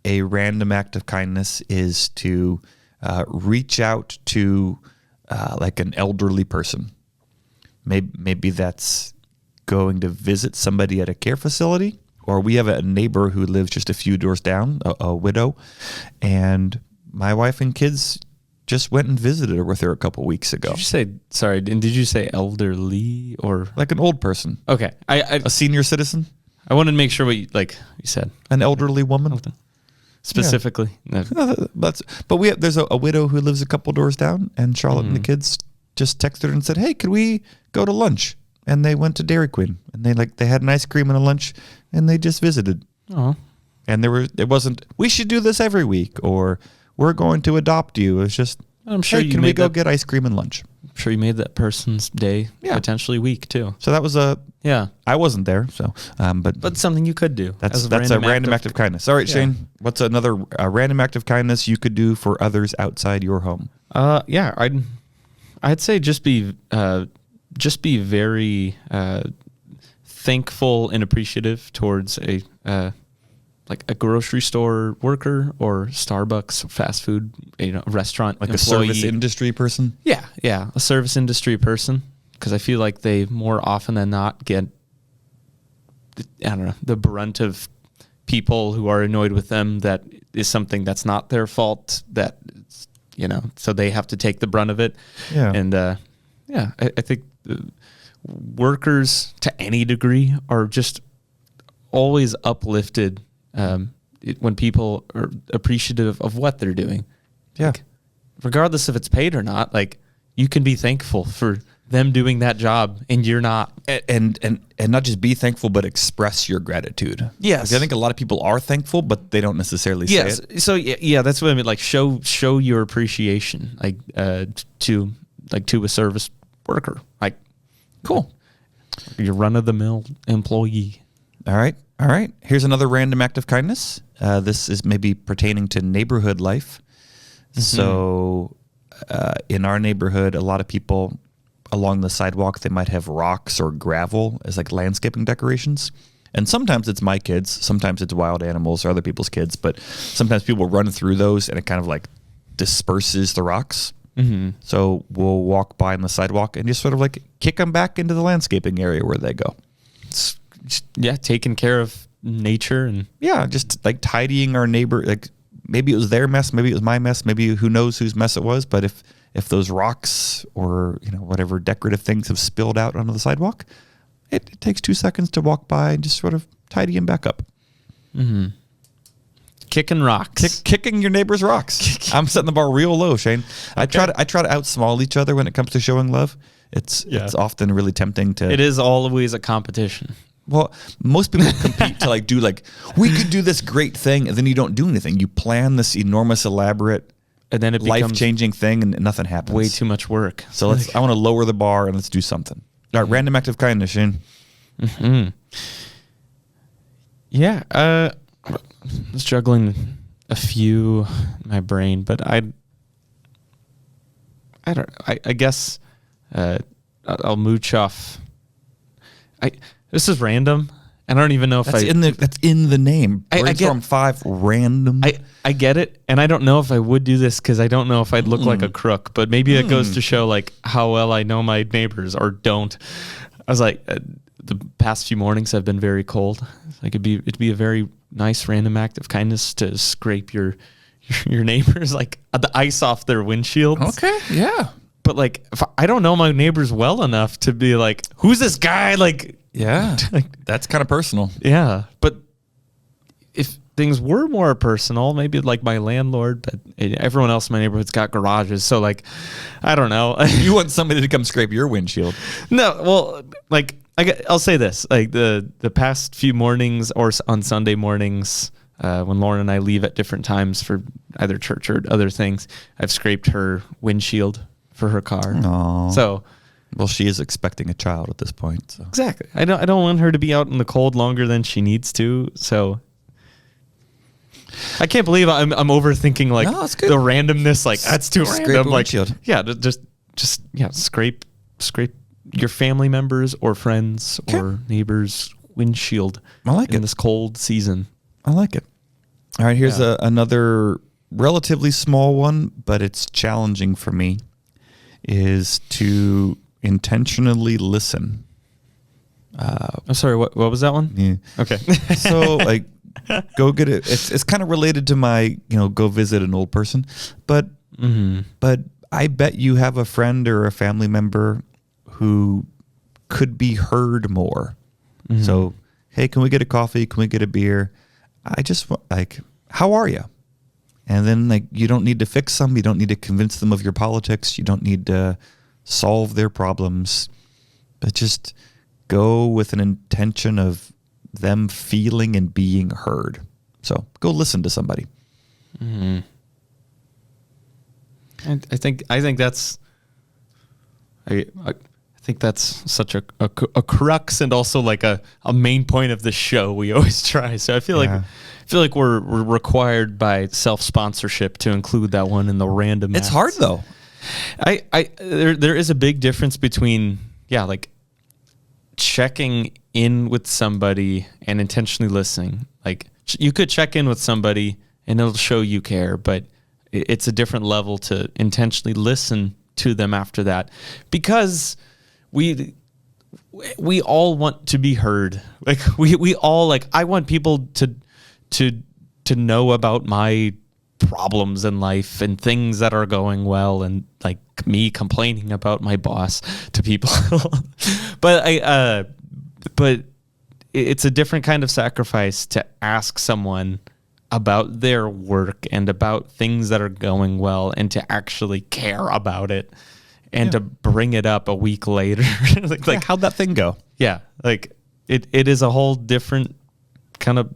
a random act of kindness is to reach out to like an elderly person. Maybe that's going to visit somebody at a care facility, or we have a neighbor who lives just a few doors down, a widow, and my wife and kids just went and visited her with her a couple weeks ago. Did you say elderly or like an old person? Okay. A senior citizen? I wanted to make sure what you said. An elderly woman? Specifically. Yeah. But there's a widow who lives a couple doors down, and Charlotte and the kids just texted her and said, hey, could we go to lunch? And they went to Dairy Queen, and they had an ice cream and a lunch, and they just visited. Oh. And it wasn't, we should do this every week, or we're going to adopt you. It's just, I'm sure hey, can we go get ice cream and lunch? sure you made that person's day, potentially week too. So that was I wasn't there, so but something you could do. That's a random act of kindness. All right, Shane, what's another random act of kindness you could do for others outside your home? I'd say just be very thankful and appreciative towards a grocery store worker or Starbucks fast food, restaurant like employee. A service industry person. Yeah, a service industry person, because I feel like they more often than not get the brunt of people who are annoyed with them. That is something that's not their fault. That so they have to take the brunt of it. Yeah, and I think workers to any degree are just always uplifted when people are appreciative of what they're doing. Yeah. Regardless if it's paid or not, you can be thankful for them doing that job and you're not. And not just be thankful, but express your gratitude. Yes. I think a lot of people are thankful, but they don't necessarily say it. So that's what I mean. Show your appreciation, to a service worker. Cool. Your run-of-the-mill employee. All right. Here's another random act of kindness. This is maybe pertaining to neighborhood life. Mm-hmm. So in our neighborhood, a lot of people along the sidewalk, they might have rocks or gravel as landscaping decorations. And sometimes it's my kids. Sometimes it's wild animals or other people's kids. But sometimes people run through those and it kind of disperses the rocks. Mm-hmm. So we'll walk by on the sidewalk and just sort of kick them back into the landscaping area where they go. Taking care of nature and just tidying our neighbor. Maybe it was their mess, maybe it was my mess, maybe who knows whose mess it was. But if those rocks or whatever decorative things have spilled out onto the sidewalk, it takes 2 seconds to walk by and just sort of tidy them back up. Mm-hmm. Kicking rocks, kicking your neighbor's rocks. I'm setting the bar real low, Shane. Okay. I try to outsmall each other when it comes to showing love. It's often really tempting to. It is always a competition. Well, most people compete to do we could do this great thing, and then you don't do anything. You plan this enormous, elaborate, and then it life-changing thing, and nothing happens. Way too much work. So I want to lower the bar and let's do something. All right, random act of kindness, Shane. Mm-hmm. Yeah, I was juggling a few in my brain, but I guess I'll mooch off. This is random. I don't even know if that's in the name. Brainstorm 5 random. I get it, and I don't know if I would do this because I don't know if I'd look like a crook. But maybe it goes to show how well I know my neighbors or don't. I was the past few mornings have been very cold. It'd be a very nice random act of kindness to scrape your neighbors the ice off their windshields. Okay, yeah. But if I don't know my neighbors well enough to be who's this guy? Yeah, that's kind of personal. Yeah, but if things were more personal, maybe my landlord, but everyone else in my neighborhood's got garages, so I don't know. You want somebody to come scrape your windshield? No, well, I'll say this: the past few mornings or on Sunday mornings, when Lauren and I leave at different times for either church or other things, I've scraped her windshield for her car. Aww. So. Well, she is expecting a child at this point. So. Exactly. I don't want her to be out in the cold longer than she needs to. So I can't believe I'm overthinking the randomness. That's too random. Scrape your family members or friends or neighbors' windshield. I like in this cold season. I like it. All right, here's another relatively small one, but it's challenging for me. Is to intentionally listen. I'm sorry, what was that one? Yeah. Okay. So go get it. It's kind of related to my, go visit an old person, but I bet you have a friend or a family member who could be heard more. Mm-hmm. So, hey, can we get a coffee? Can we get a beer? I just how are you? And then you don't need to fix them. You don't need to convince them of your politics. You don't need to solve their problems, but just go with an intention of them feeling and being heard. So go listen to somebody. Mm-hmm. And I think that's I think that's such a crux and also like a main point of the show we always try. So I feel like we're required by self-sponsorship to include that one in the random. It's hard though. There is a big difference between like checking in with somebody and intentionally listening. Like you could check in with somebody and it'll show you care, but it's a different level to intentionally listen to them after that, because we all want to be heard. Like we all like, I want people to know about my problems in life and things that are going well, and like me complaining about my boss to people. But it's a different kind of sacrifice to ask someone about their work and about things that are going well and to actually care about it and to bring it up a week later. like how'd that thing go? Yeah. Like it is a whole different kind of,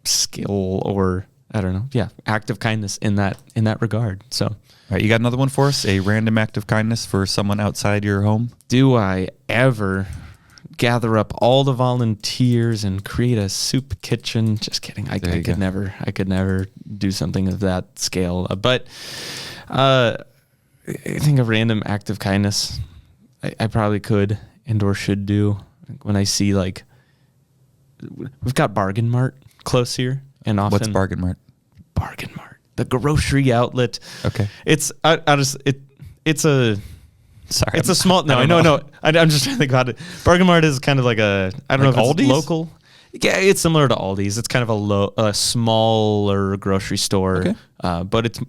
skill, or I don't know. Yeah. Act of kindness in that regard. So, all right, you got another one for us? A random act of kindness for someone outside your home? Do I ever gather up all the volunteers and create a soup kitchen? Just kidding. I could never do something of that scale. But I think a random act of kindness I probably could and or should do when I see, like, we've got Bargain Mart close here, and often. What's Bargain Mart? Bargain Mart, the grocery outlet. Okay. It's it's a. Sorry, it's a small. No, I know. No, I'm just trying to think about it. Bargain Mart is kind of like a. I don't know if it's Aldi's? local. Yeah, it's similar to Aldi's. It's kind of a smaller grocery store, Okay. But it's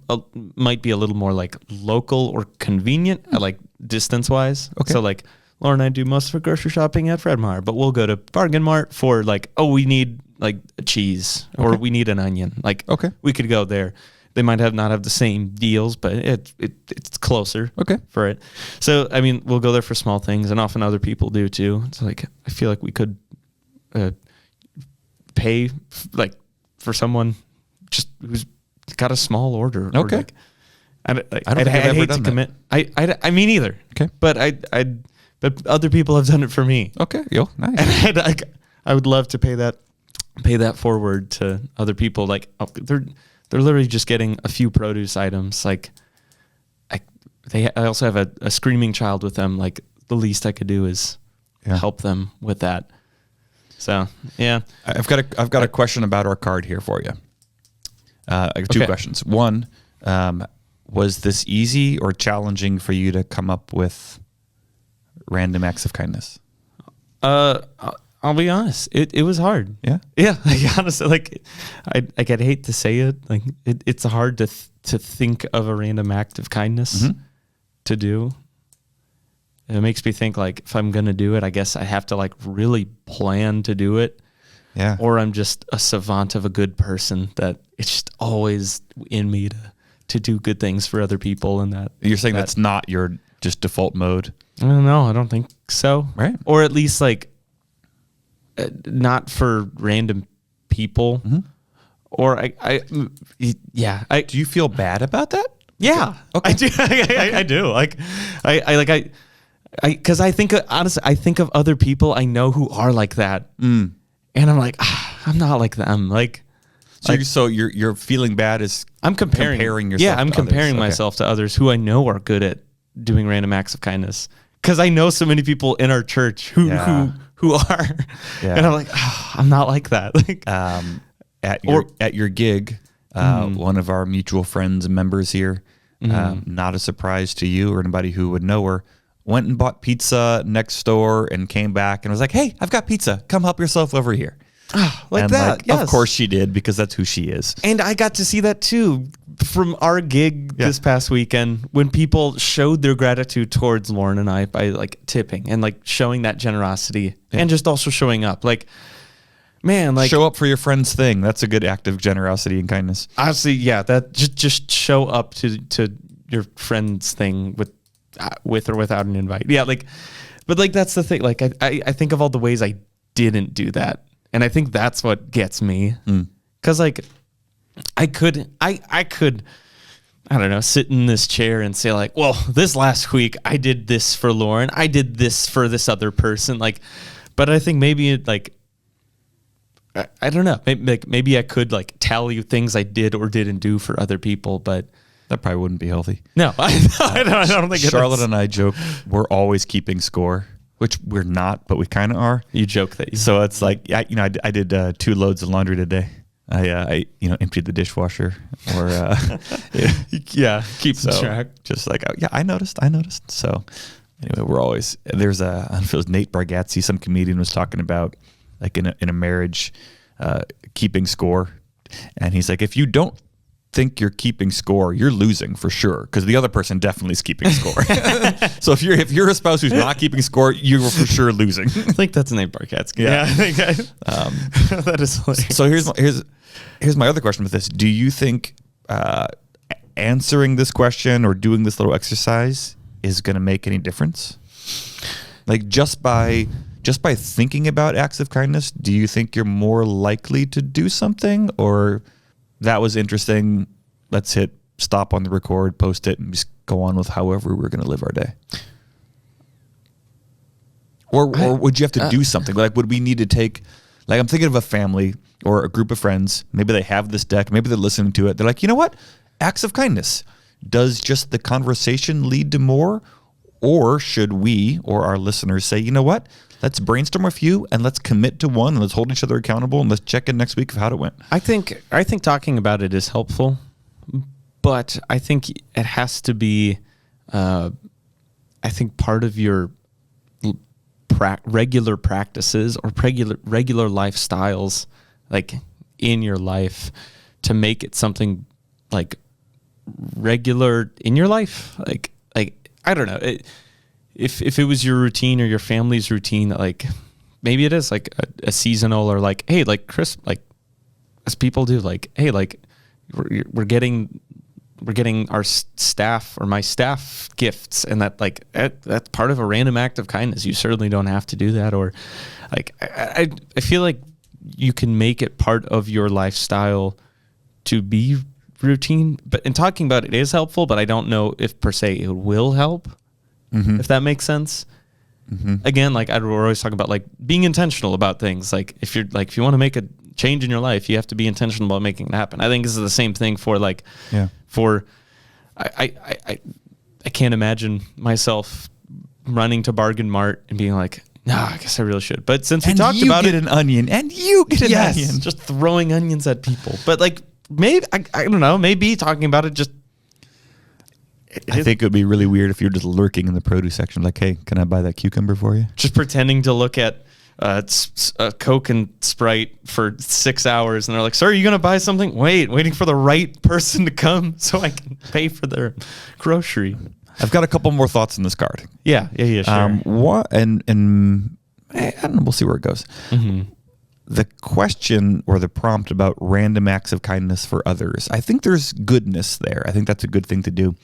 might be a little more like local or convenient, like distance wise. Okay. So like Laura and I do most of our grocery shopping at Fred Meyer, but we'll go to Bargain Mart for like, we need like a cheese or we need an onion. Like, we could go there. They might not have the same deals, but it's closer for it. So, I mean, we'll go there for small things, and often other people do too. It's like, I feel like we could pay like for someone just who's got a small order. Okay. Or like, I don't think I've ever hate done to that. commit. I mean either. Okay. But but other people have done it for me. Okay. Yo, nice. And I would love to pay that forward to other people. Like they're literally just getting a few produce items. Like I also have a screaming child with them. Like the least I could do is help them with that. So yeah, I've got a question about our card here for you. I have two questions. One, was this easy or challenging for you to come up with random acts of kindness? I'll be honest. It was hard. Yeah. Yeah. Like, honestly, like I'd hate to say it. Like it's hard to think of a random act of kindness to do. It makes me think, like, if I'm going to do it, I guess I have to like really plan to do it. Yeah. Or I'm just a savant of a good person that it's just always in me to do good things for other people. And that You're saying that's not your just default mode? I don't know. I don't think so. Right. Or at least like not for random people. Or Do you feel bad about that? Yeah. Okay. I do. I do. Like because I think honestly, I think of other people I know who are like that, and I'm like, I'm not like them. Like, So you're feeling bad is I'm comparing yourself. Yeah, I'm to comparing others. myself to others who I know are good at doing random acts of kindness. Because I know so many people in our church who are, and I'm like, I'm not like that. Like, at your gig, one of our mutual friends and members here, not a surprise to you or anybody who would know her, went and bought pizza next door and came back and was like, "Hey, I've got pizza. Come help yourself over here." like and that. Yes. Of course she did, because that's who she is. And I got to see that too from our gig this past weekend, when people showed their gratitude towards Lauren and I by like tipping and like showing that generosity and just also showing up. Like, man, like, show up for your friend's thing. That's a good act of generosity and kindness. Honestly, yeah, that just show up to your friend's thing with or without an invite. Yeah, like, but like that's the thing. Like I think of all the ways I didn't do that, and I think that's what gets me. Because like I could I don't know, sit in this chair and say like, well, this last week I did this for Lauren, I did this for this other person, like, but I think maybe it, like, I don't know, maybe I could like tally things I did or didn't do for other people, but that probably wouldn't be healthy. No, I don't think Charlotte and I joke we're always keeping score, which we're not, but we kind of are. You joke that. So it's like, I did 2 loads of laundry today. I emptied the dishwasher, or keep track. Just like, I noticed. So anyway, we're always, there's I don't know if it was Nate Bargatze, some comedian was talking about like in a marriage, keeping score, and he's like, if you don't think you're keeping score, you're losing for sure, because the other person definitely is keeping score. So if you're a spouse who's not keeping score, you're for sure losing. I think that's Nate Bargatze. Yeah. That is hilarious. So here's my other question with this. Do you think answering this question or doing this little exercise is going to make any difference? Like just by thinking about acts of kindness, do you think you're more likely to do something, or that was interesting, let's hit stop on the record, post it, and just go on with however we're going to live our day? Or would you have to do something? Like, would we need to take, like, I'm thinking of a family or a group of friends, maybe they have this deck, maybe they're listening to it, they're like, you know what? Acts of kindness. Does just the conversation lead to more? Or should we or our listeners say, you know what? Let's brainstorm a few and let's commit to one and let's hold each other accountable and let's check in next week of how it went. I think talking about it is helpful, but I think it has to be, I think part of your regular practices or regular lifestyles, like in your life, to make it something like regular in your life. Like I don't know. If it was your routine or your family's routine, that like maybe it is like a seasonal, or like, hey, like Chris, like as people do, like, hey, like we're getting our staff or my staff gifts, and that like that's part of a random act of kindness. You certainly don't have to do that, or like I feel like you can make it part of your lifestyle to be routine. But in talking about it is helpful, but I don't know if per se it will help. Mm-hmm. If that makes sense. Mm-hmm. Again, like we're always talking about like being intentional about things. Like if you want to make a change in your life, you have to be intentional about making it happen. I think this is the same thing for like, I can't imagine myself running to Bargain Mart and being like, nah, I guess I really should. But since we talked about it, an onion, and you get an onion, just throwing onions at people. But like maybe I don't know, maybe talking about it just. I think it would be really weird if you're just lurking in the produce section, like, hey, can I buy that cucumber for you? Just pretending to look at Coke and Sprite for 6 hours, and they're like, sir, are you going to buy something? Waiting for the right person to come so I can pay for their grocery. I've got a couple more thoughts in this card. Yeah, sure. What and I don't know, we'll see where it goes. Mm-hmm. The question or the prompt about random acts of kindness for others, I think there's goodness there. I think that's a good thing to do.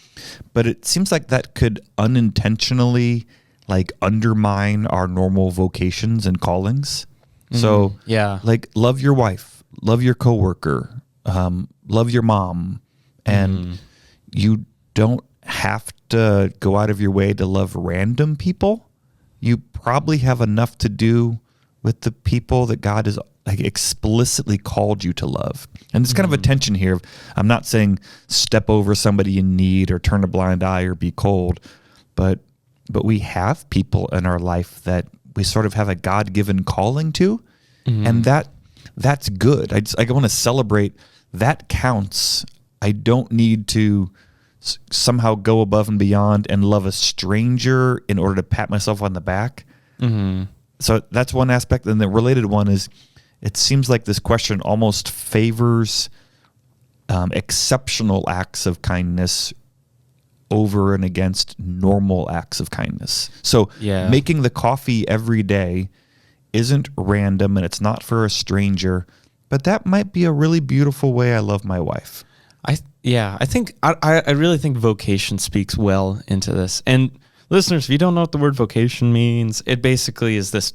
But it seems like that could unintentionally like undermine our normal vocations and callings. Mm-hmm. So like love your wife, love your coworker, love your mom. And you don't have to go out of your way to love random people. You probably have enough to do with the people that God has like explicitly called you to love. And there's kind of a tension here. I'm not saying step over somebody in need or turn a blind eye or be cold, but we have people in our life that we sort of have a God-given calling to, and that's good. I want to celebrate. That counts. I don't need to somehow go above and beyond and love a stranger in order to pat myself on the back. Mm-hmm. So that's one aspect. And the related one is it seems like this question almost favors exceptional acts of kindness over and against normal acts of kindness. So making the coffee every day isn't random and it's not for a stranger, but that might be a really beautiful way I love my wife. I really think vocation speaks well into this. And listeners, if you don't know what the word vocation means, it basically is this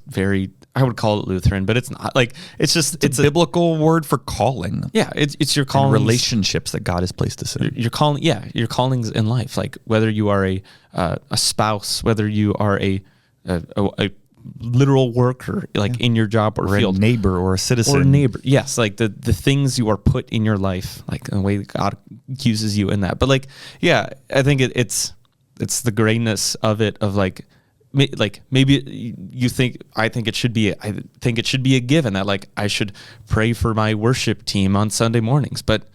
I would call it Lutheran, but it's not. Like, it's a biblical word for calling. Yeah, it's your calling, relationships that God has placed us in. Your calling, your callings in life. Like whether you are a spouse, whether you are a literal worker, like in your job or field, a neighbor or a citizen, Yes, like the things you are put in your life, like the way that God uses you in that. But like, yeah, I think it's the greatness of it. Of like maybe I think it should be a given that like I should pray for my worship team on Sunday mornings, but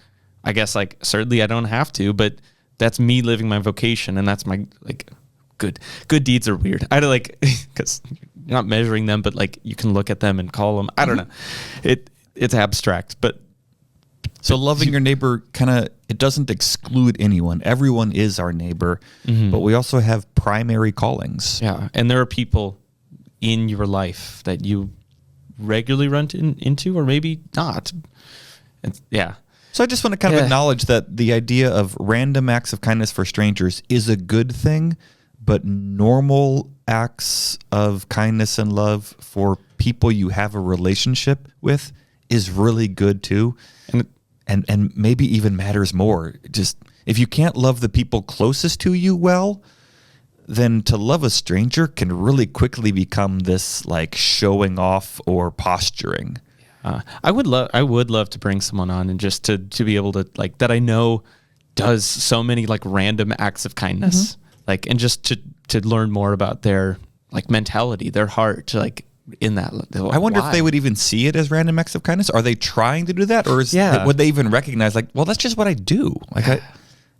I guess like certainly I don't have to, but that's me living my vocation, and that's my like good deeds are weird. I don't like because you're not measuring them, but like you can look at them and call them. I don't know. It's abstract, but so loving your neighbor it doesn't exclude anyone. Everyone is our neighbor, but we also have primary callings. Yeah, and there are people in your life that you regularly run into, or maybe not. Yeah. So I just want to kind of acknowledge that the idea of random acts of kindness for strangers is a good thing, but normal acts of kindness and love for people you have a relationship with is really good too. And maybe even matters more. Just if you can't love the people closest to you well, then to love a stranger can really quickly become this like showing off or posturing. I would love to bring someone on and just to be able to like that I know does so many like random acts of kindness, like, and just to learn more about their like mentality, their heart, like in that. I wonder if they would even see it as random acts of kindness. Are they trying to do that, or would they even recognize like, well, that's just what I do? Like,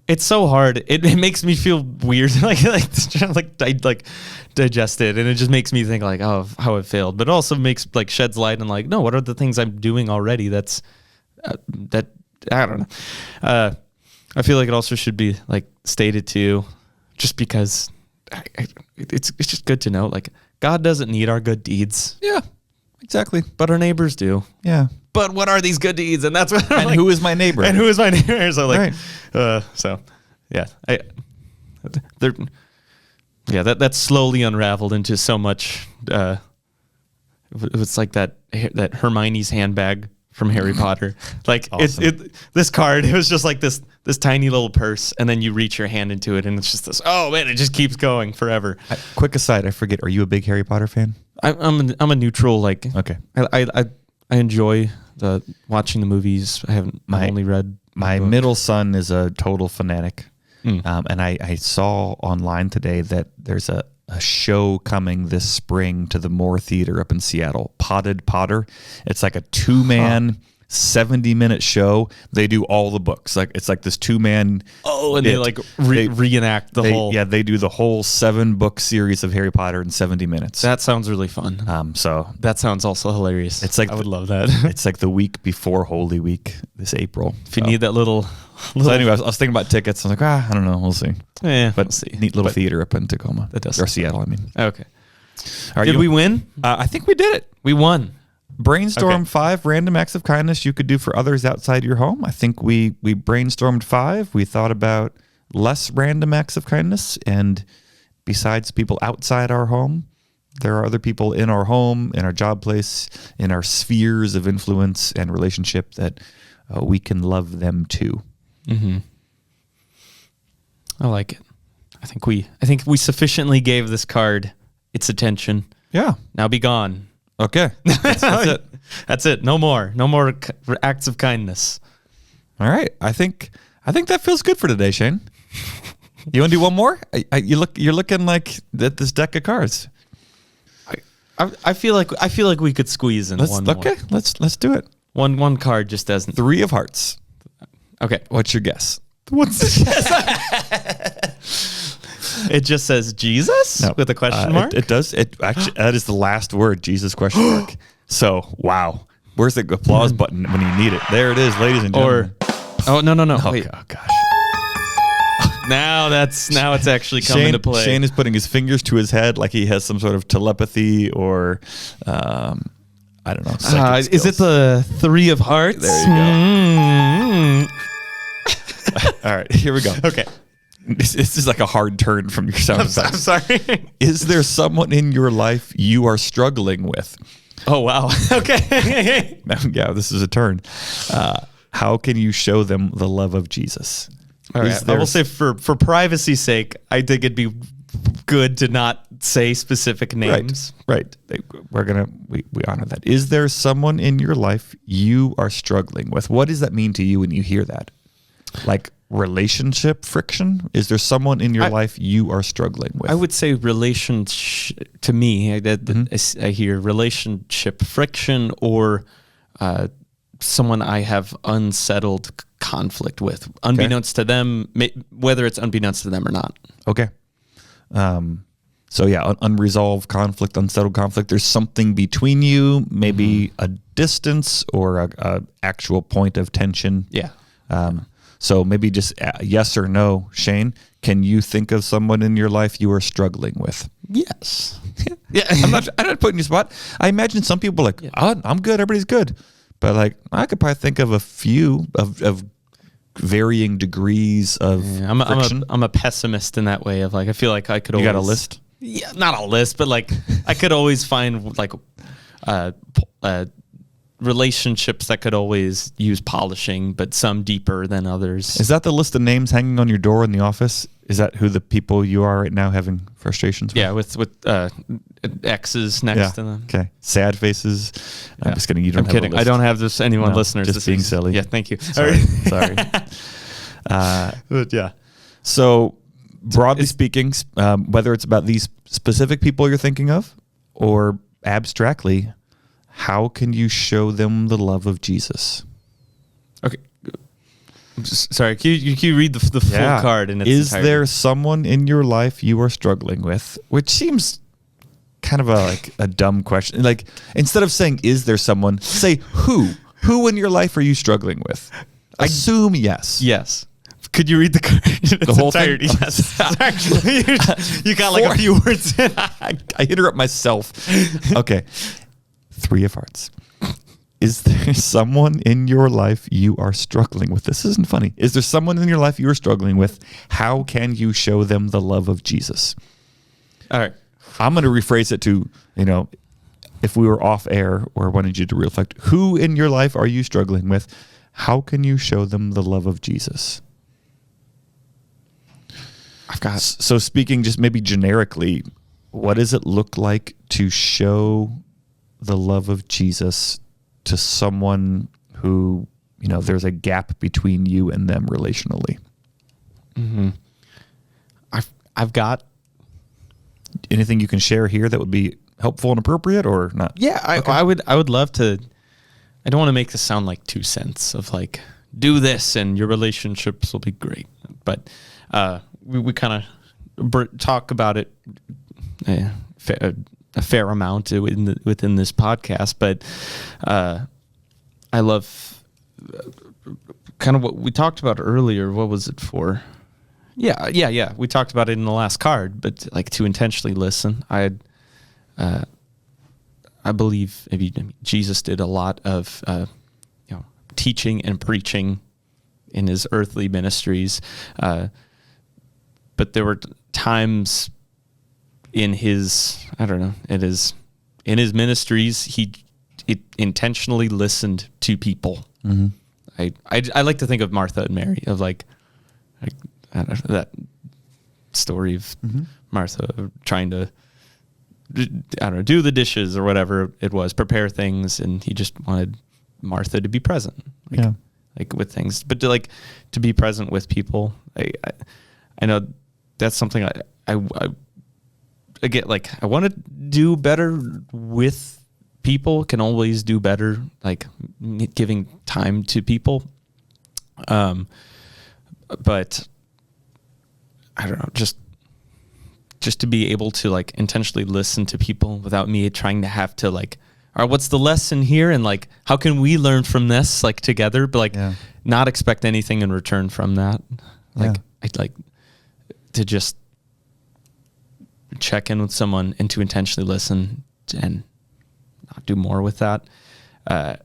it's so hard. It makes me feel weird, like trying to digest it, and it just makes me think like, oh, how it failed. But it also makes like sheds light on like, no, what are the things I'm doing already? That's that I don't know. I feel like it also should be like stated too, just because it's just good to know like God doesn't need our good deeds. Yeah, exactly. But our neighbors do. Yeah. But what are these good deeds? And that's what. And like, who is my neighbor? And who is my neighbor? So like, so yeah, that's slowly unraveled into so much. It's like that Hermione's handbag from Harry Potter. Like awesome. This card, it was just like this tiny little purse, and then you reach your hand into it, and it's just this. Oh man, it just keeps going forever. Quick aside, I forget. Are you a big Harry Potter fan? I'm a neutral. Like okay, I enjoy watching the movies. I've only read. My middle son is a total fanatic, and I saw online today that there's a show coming this spring to the Moore Theater up in Seattle, Potted Potter. It's like a 2-man 70-minute show. They do all the books. Like it's like this 2-man. Oh, and they like reenact the whole. Yeah, they do the whole 7-book series of Harry Potter in 70 minutes. That sounds really fun. So that sounds also hilarious. It's like I would love that. It's like the week before Holy Week this April. If you need that little. So anyway, I was thinking about tickets. I was like, I don't know. We'll see. Yeah, but we'll see. Neat little theater up in Tacoma. That does. Or Seattle, I mean. Okay. Did we win? I think we did it. We won. Brainstorm 5 random acts of kindness you could do for others outside your home. I think we brainstormed 5. We thought about less random acts of kindness. And besides people outside our home, there are other people in our home, in our job place, in our spheres of influence and relationship that we can love them too. Mm-hmm. I like it. I think we sufficiently gave this card its attention. Yeah. Now be gone. Okay. That's it. That's it. No more acts of kindness. All right. I think that feels good for today, Shane. You want to do one more? You're looking like at this deck of cards. I feel like we could squeeze in one more. Okay. Let's do it. One card just doesn't. 3 of hearts. Okay. What's your guess? What's the guess? It just says Jesus with a question mark? It does. It actually, that is the last word, Jesus question mark. So, wow. Where's the applause button when you need it? There it is, ladies and gentlemen. No. Oh, wait. Oh, gosh. Now it's actually coming to play. Shane is putting his fingers to his head like he has some sort of telepathy or, I don't know. Is it the 3 of hearts? There you go. All right, here we go. Okay. This is like a hard turn from your sound. I'm sorry. Is there someone in your life you are struggling with? Oh, wow. Okay. Yeah, this is a turn. How can you show them the love of Jesus? All right. I will say for privacy's sake, I think it'd be good to not say specific names. Right. We honor that. Is there someone in your life you are struggling with? What does that mean to you when you hear that? Like relationship friction? Is there someone in your life you are struggling with? I would say relationship, to me, I hear relationship friction or someone I have unsettled conflict with, unbeknownst to them, whether it's unbeknownst to them or not. Okay. So yeah, unresolved conflict, unsettled conflict. There's something between you, maybe a distance or a actual point of tension. Yeah. So maybe just yes or no, Shane. Can you think of someone in your life you are struggling with? Yes. Yeah. I'm not putting you spot. I imagine some people are like, I'm good. Everybody's good. But like, I could probably think of a few of varying degrees of friction. I'm a pessimist in that way of like, I feel like I could always... You got a list? Yeah, not a list, but like I could always find like relationships that could always use polishing, but some deeper than others. Is that the list of names hanging on your door in the office? Is that who the people you are right now having frustrations with? Yeah, with X's next to them. Okay. Sad faces. I'm just kidding. You don't I'm have kidding. A list. I don't have this anyone listeners. Just being silly. Yeah, thank you. Sorry. But yeah. So broadly speaking, whether it's about these specific people you're thinking of or abstractly, how can you show them the love of Jesus? Okay. Sorry, can you read the full card? In its entirety? There someone in your life you are struggling with? Which seems kind of a dumb question. Like, instead of saying, is there someone, say who? Who in your life are you struggling with? Assume yes. Yes. Could you read the card in its whole entirety? thing? Yes. you got like a few words in. I interrupt myself. Okay. 3 of Hearts. Is there someone in your life you are struggling with? This isn't funny. Is there someone in your life you are struggling with? How can you show them the love of Jesus? All right. I'm going to rephrase it to, if we were off air or wanted you to reflect, who in your life are you struggling with? How can you show them the love of Jesus? So speaking just maybe generically, what does it look like to show the love of Jesus to someone who, there's a gap between you and them relationally? Mm-hmm. I've got anything you can share here that would be helpful and appropriate or not? Yeah, I would love to. I don't want to make this sound like 2 cents of like, do this and your relationships will be great. But we kind of talk about it a fair amount within this podcast. But I love kind of what we talked about earlier. What was it for? Yeah. We talked about it in the last card, but like to intentionally listen. I believe Jesus did a lot of teaching and preaching in his earthly ministries, but there were times in his in his ministries he intentionally listened to people. Mm-hmm. I like to think of Martha and Mary, of like I don't know, that story of Martha trying to do the dishes or whatever it was, prepare things, and he just wanted Martha to be present, like with things, but to be present with people. I know that's something I get. Like, I want to do better with people. Can always do better, like giving time to people. But I don't know, just to be able to like intentionally listen to people without me trying to have to like, all right, what's the lesson here? And like, how can we learn from this like together? But like not expect anything in return from that. Like I'd like to just check in with someone and to intentionally listen and not do more with that. I'm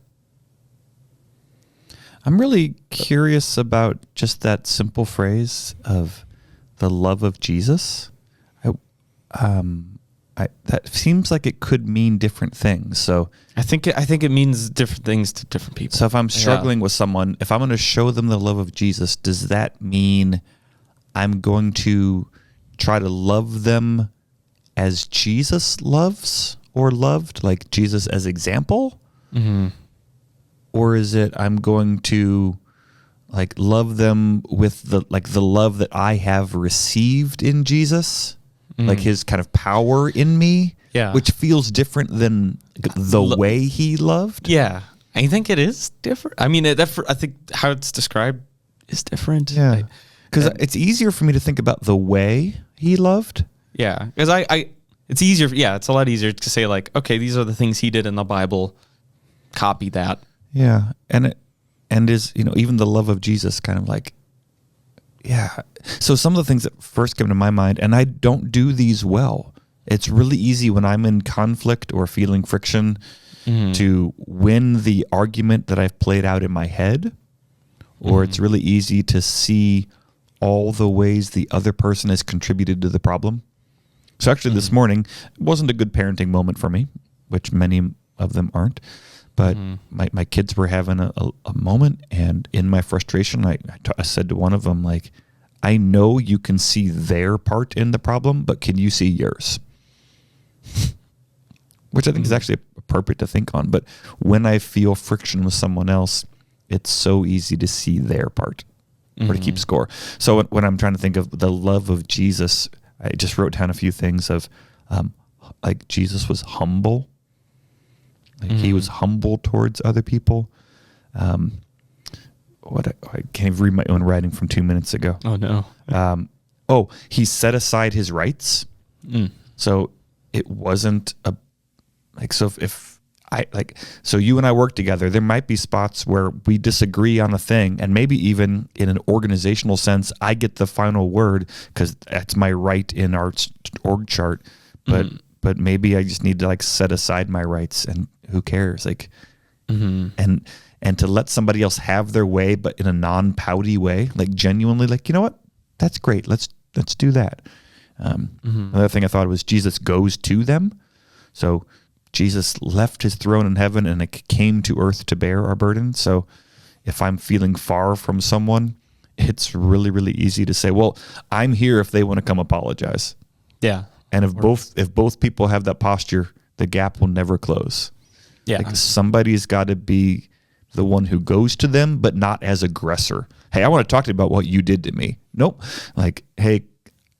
really curious about just that simple phrase of the love of Jesus, that seems like it could mean different things. So I think it means different things to different people. So if I'm struggling with someone, if I'm going to show them the love of Jesus, does that mean I'm going to try to love them as Jesus loves or loved, like Jesus as example? Mm-hmm. Or is it I'm going to like love them with the love that I have received in Jesus, like his kind of power in me, which feels different than the way he loved? Yeah, I think it is different. I mean, I think how it's described is different. Yeah, because it's easier for me to think about the way he loved. Yeah, because it's easier. Yeah, it's a lot easier to say like, okay, these are the things he did in the Bible. Copy that. Yeah, and is, even the love of Jesus kind of like, yeah. So some of the things that first come to my mind, and I don't do these well. It's really easy when I'm in conflict or feeling friction to win the argument that I've played out in my head, or it's really easy to see all the ways the other person has contributed to the problem. So actually this morning wasn't a good parenting moment for me, which many of them aren't. But my kids were having a moment, and in my frustration, I said to one of them, like, I know you can see their part in the problem, but can you see yours? Which I think is actually appropriate to think on. But when I feel friction with someone else, it's so easy to see their part or to keep score. So when I'm trying to think of the love of Jesus, I just wrote down a few things of like Jesus was humble. Like he was humble towards other people. I can't even read my own writing from 2 minutes ago. Oh no. He set aside his rights. So it wasn't so you and I work together, there might be spots where we disagree on a thing, and maybe even in an organizational sense, I get the final word because that's my right in our org chart. But maybe I just need to like set aside my rights, and who cares? Like, and to let somebody else have their way, but in a non-pouty way, like genuinely, like, you know what? That's great. Let's do that. Another thing I thought was Jesus goes to them. So Jesus left his throne in heaven and it came to earth to bear our burden. So if I'm feeling far from someone, it's really, really easy to say, well, I'm here if they want to come apologize. Yeah. And if both people have that posture, the gap will never close. Yeah. Like somebody's got to be the one who goes to them, but not as aggressor. Hey, I want to talk to you about what you did to me. Nope. Like, hey,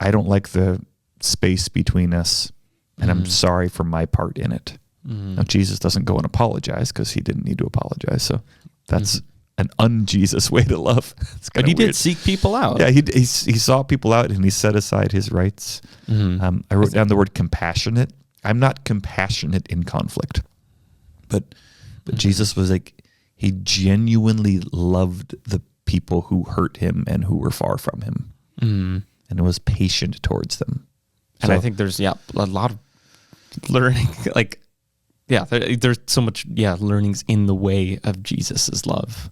I don't like the space between us, and I'm sorry for my part in it. Now, Jesus doesn't go and apologize because he didn't need to apologize. So that's an un-Jesus way to love. But he did seek people out. Yeah, he sought people out and he set aside his rights. I wrote down the word compassionate. I'm not compassionate in conflict, but Jesus was like, he genuinely loved the people who hurt him and who were far from him, and was patient towards them. And I think there's a lot of learning, like, there's so much learnings in the way of Jesus's love.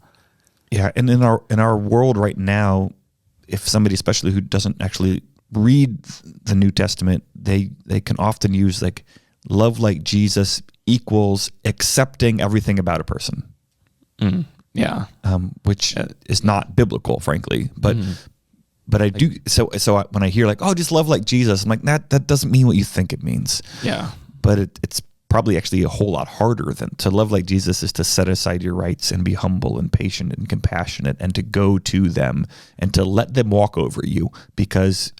Yeah, and in our world right now, if somebody especially who doesn't actually read the New Testament, they can often use like love like Jesus equals accepting everything about a person. Which is not biblical, frankly, but I do. So when I hear like, oh, just love like Jesus, I'm like, that doesn't mean what you think it means. Yeah, but it's probably actually a whole lot harder than to love like Jesus is to set aside your rights and be humble and patient and compassionate and to go to them and to let them walk over you because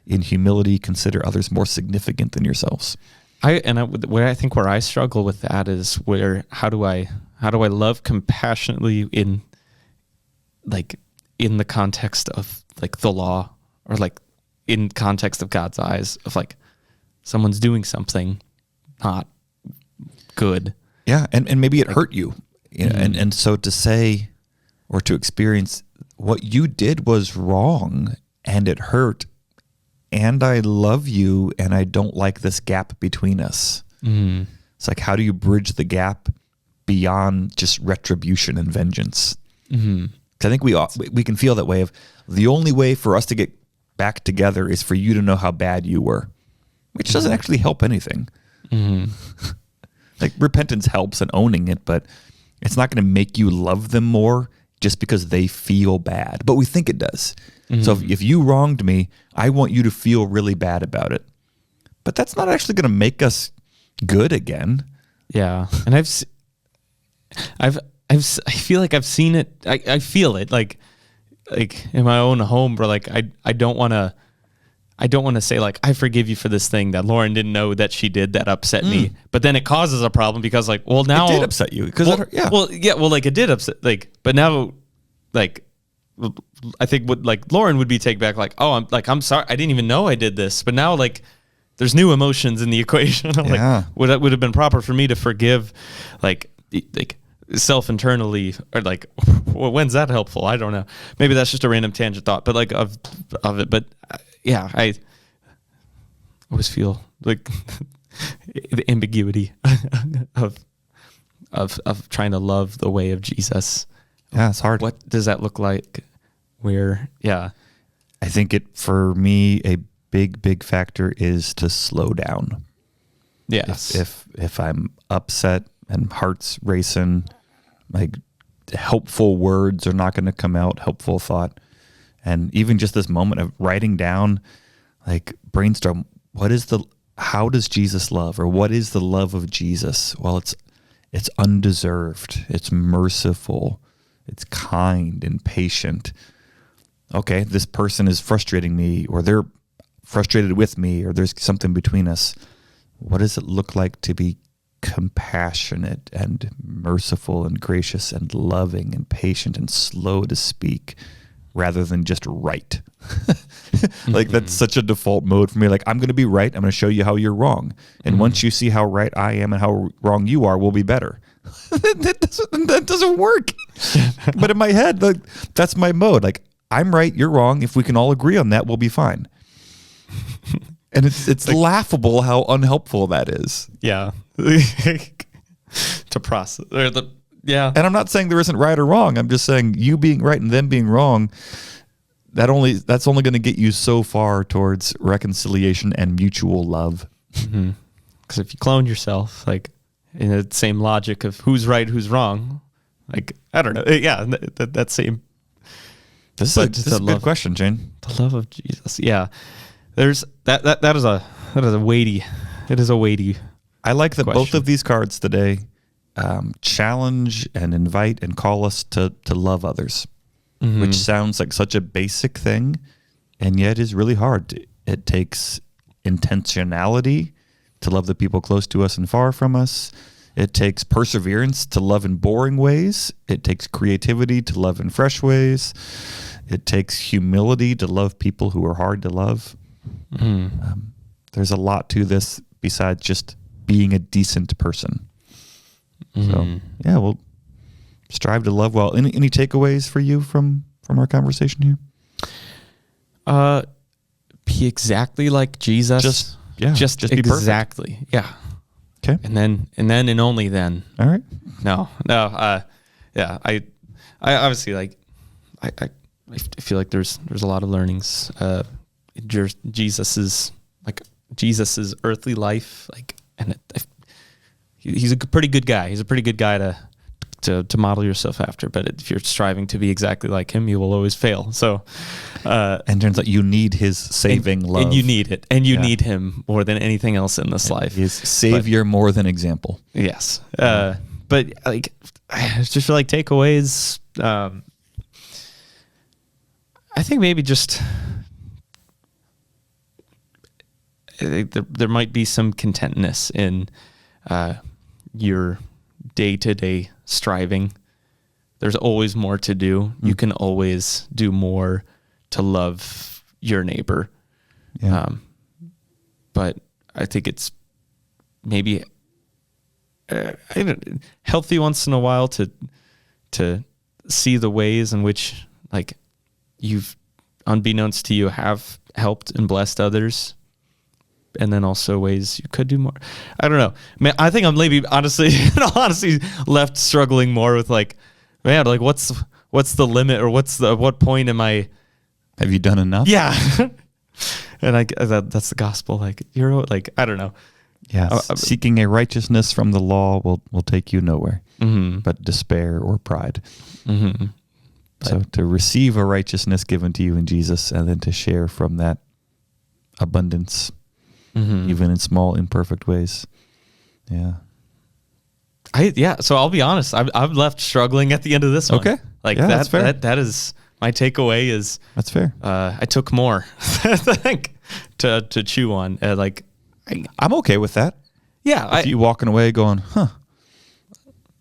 in humility consider others more significant than yourselves. Where I struggle with that is where how do I love compassionately in the context of like the law or like in context of God's eyes of like someone's doing something not good. Yeah, and maybe it hurt you. And so to say or to experience what you did was wrong and it hurt and I love you and I don't like this gap between us. It's like, how do you bridge the gap beyond just retribution and vengeance? I think we can feel that way of the only way for us to get back together is for you to know how bad you were, which doesn't actually help anything. Like repentance helps and owning it, but it's not going to make you love them more just because they feel bad. But we think it does. So if you wronged me, I want you to feel really bad about it. But that's not actually going to make us good again. Yeah. And I feel like I've seen it. I feel it like in my own home where like, I don't want to say like, I forgive you for this thing that Lauren didn't know that she did that upset me. But then it causes a problem because like, well, now it did upset you. Like it did upset, like, but now like, I think what like Lauren would be take back like, oh, I'm sorry. I didn't even know I did this. But now like there's new emotions in the equation. Like would have been proper for me to forgive like self internally, or like, well, when's that helpful? I don't know. Maybe that's just a random tangent thought, but like of it. But yeah, I always feel like the ambiguity of trying to love the way of Jesus. Yeah, it's hard. What does that look like? I think for me, a big factor is to slow down. Yes. If I'm upset and heart's racing, like helpful words are not going to come out, helpful thought. And even just this moment of writing down, like brainstorm, how does Jesus love, or what is the love of Jesus? Well, it's undeserved. It's merciful. It's kind and patient. Okay, this person is frustrating me, or they're frustrated with me, or there's something between us. What does it look like to be compassionate and merciful and gracious and loving and patient and slow to speak rather than just right? Like that's such a default mode for me. Like, I'm going to be right. I'm going to show you how you're wrong. And once you see how right I am and how wrong you are, we'll be better. that doesn't work. But in my head, that's my mode. Like, I'm right, you're wrong. If we can all agree on that, we'll be fine. And it's like, laughable how unhelpful that is. Yeah. To process. And I'm not saying there isn't right or wrong. I'm just saying you being right and them being wrong, that's only going to get you so far towards reconciliation and mutual love. Because if you clone yourself, like in the same logic of who's right, who's wrong, like, I don't know. Yeah, that same. This is a good question, Jane. The love of Jesus. Yeah. There's that is a weighty. It is a weighty. I like that question. Both of these cards today challenge and invite and call us to love others, which sounds like such a basic thing, and yet is really hard. It takes intentionality to love the people close to us and far from us. It takes perseverance to love in boring ways. It takes creativity to love in fresh ways. It takes humility to love people who are hard to love. There's a lot to this besides just being a decent person. So yeah, we'll strive to love well. Any takeaways for you from our conversation here? Be exactly like Jesus. Just be exactly. Perfect. Yeah. Okay. And then and only then. All right. No. Yeah. I obviously like. I feel like there's a lot of learnings. Jesus's earthly life, like, and he's a pretty good guy. He's a pretty good guy to model yourself after. But if you're striving to be exactly like him, you will always fail. So, and turns out you need his saving love, and you need it, and you need him more than anything else in this life. He's savior more than example. Yes, but like, just for like takeaways. I think maybe just there might be some contentness in your day-to-day striving. There's always more to do. You can always do more to love your neighbor. Yeah. But I think it's maybe healthy once in a while to see the ways in which, like, you've, unbeknownst to you, have helped and blessed others, and then also ways you could do more. I don't know. Man, I think I'm maybe honestly left struggling more with like, man, like what's the limit, or what point am I? Have you done enough? Yeah. And that's the gospel. Like, you're like, I don't know. Yeah, seeking a righteousness from the law will take you nowhere, Mm-hmm. but despair or pride. Mm-hmm. So to receive a righteousness given to you in Jesus, and then to share from that abundance, Mm-hmm. even in small, imperfect ways. Yeah. So I'll be honest. I'm left struggling at the end of this one. Okay. Like Yeah, that's fair. that is my takeaway is That's fair. I took more, I think, to chew on. I'm okay with that. Yeah. If you walking away going, huh,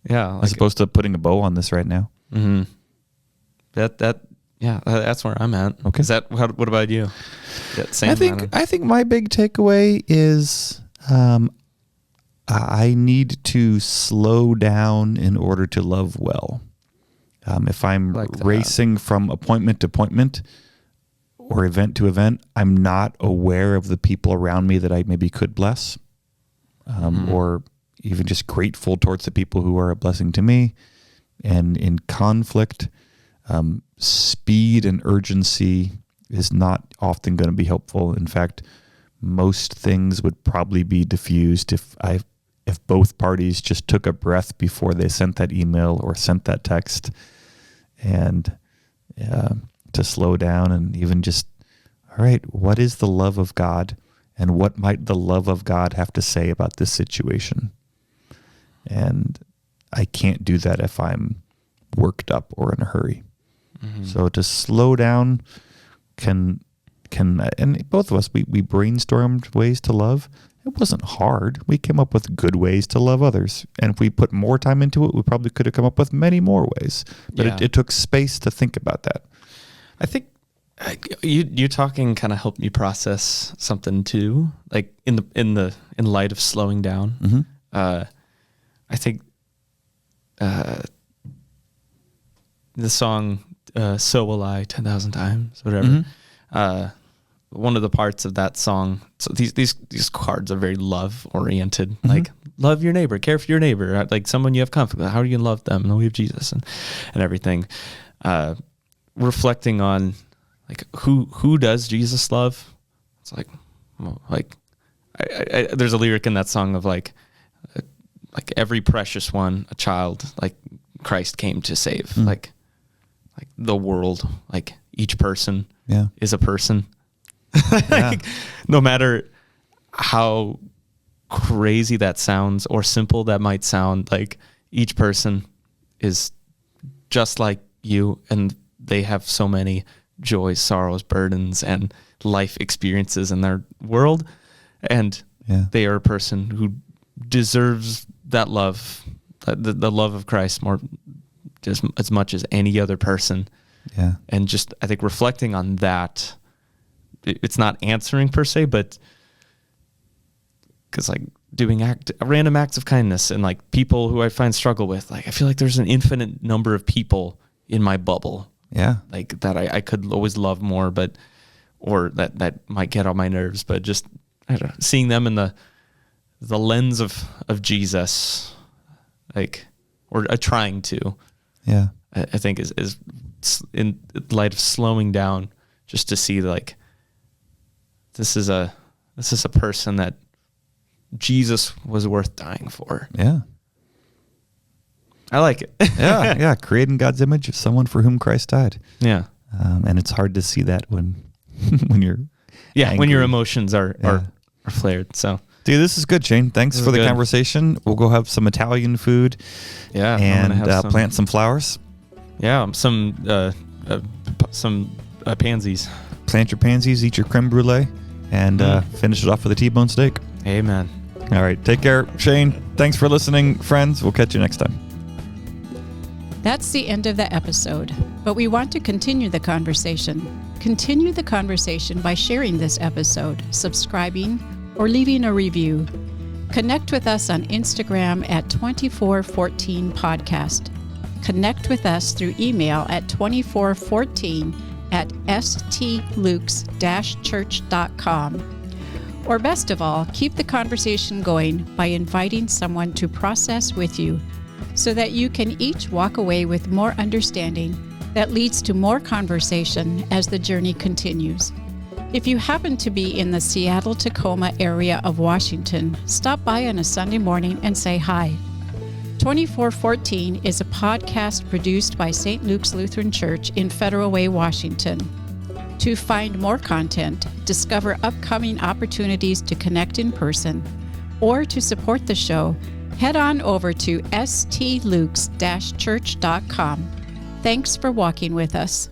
Yeah. as opposed to putting a bow on this right now. Mm-hmm. That's where I'm at. Okay. Is that what about you? That same I think my big takeaway is I need to slow down in order to love well. If I'm racing from appointment to appointment or event to event, I'm not aware of the people around me that I maybe could bless, or even just grateful towards the people who are a blessing to me. And in conflict, speed and urgency is not often going to be helpful. In fact, most things would probably be diffused if both parties just took a breath before they sent that email or sent that text, and to slow down and even just, all right, what is the love of God, and what might the love of God have to say about this situation? And I can't do that if I'm worked up or in a hurry. Mm-hmm. So to slow down can, and both of us, we brainstormed ways to love. It wasn't hard. We came up with good ways to love others. And if we put more time into it, we probably could have come up with many more ways. But it took space to think about that. I think you talking kind of helped me process something too. Like in light of slowing down. Mm-hmm. I think the song "So Will I" 10,000 times, whatever. Mm-hmm. One of the parts of that song. So these cards are very love oriented. Mm-hmm. Like, love your neighbor, care for your neighbor, like someone you have conflict with. How are you gonna love them? And we have Jesus and everything. Reflecting on like who does Jesus love? It's like, well, like I there's a lyric in that song of like every precious one, a child, like Christ came to save, like the world, like each person is a person. Like, no matter how crazy that sounds or simple that might sound, like each person is just like you, and they have so many joys, sorrows, burdens, and life experiences in their world, and they are a person who deserves that love, the love of Christ more, just as much as any other person. And just, I think, reflecting on that, it's not answering per se, but because like doing random acts of kindness and like people who I find struggle with, like I feel like there's an infinite number of people in my bubble, like that I could always love more, but or that might get on my nerves, but just I don't know, seeing them in the lens of Jesus, like, or trying to, I think is in light of slowing down, just to see like this is a person that Jesus was worth dying for. I like it. Created in God's image, someone for whom Christ died. And it's hard to see that when you're angry. When your emotions are flared. So, dude, this is good, Shane. Thanks for the conversation. We'll go have some Italian food. And plant some flowers. Some pansies. Plant your pansies, eat your creme brulee, and finish it off with a T-bone steak. Amen. All right. Take care, Shane. Thanks for listening, friends. We'll catch you next time. That's the end of the episode, but we want to continue the conversation. Continue the conversation by sharing this episode, subscribing, or leaving a review. Connect with us on Instagram at 2414 podcast. Connect with us through email at 2414@stlukes-church.com. Or best of all, keep the conversation going by inviting someone to process with you so that you can each walk away with more understanding that leads to more conversation as the journey continues. If you happen to be in the Seattle-Tacoma area of Washington, stop by on a Sunday morning and say hi. 2414 is a podcast produced by St. Luke's Lutheran Church in Federal Way, Washington. To find more content, discover upcoming opportunities to connect in person, or to support the show, head on over to stlukes-church.com. Thanks for walking with us.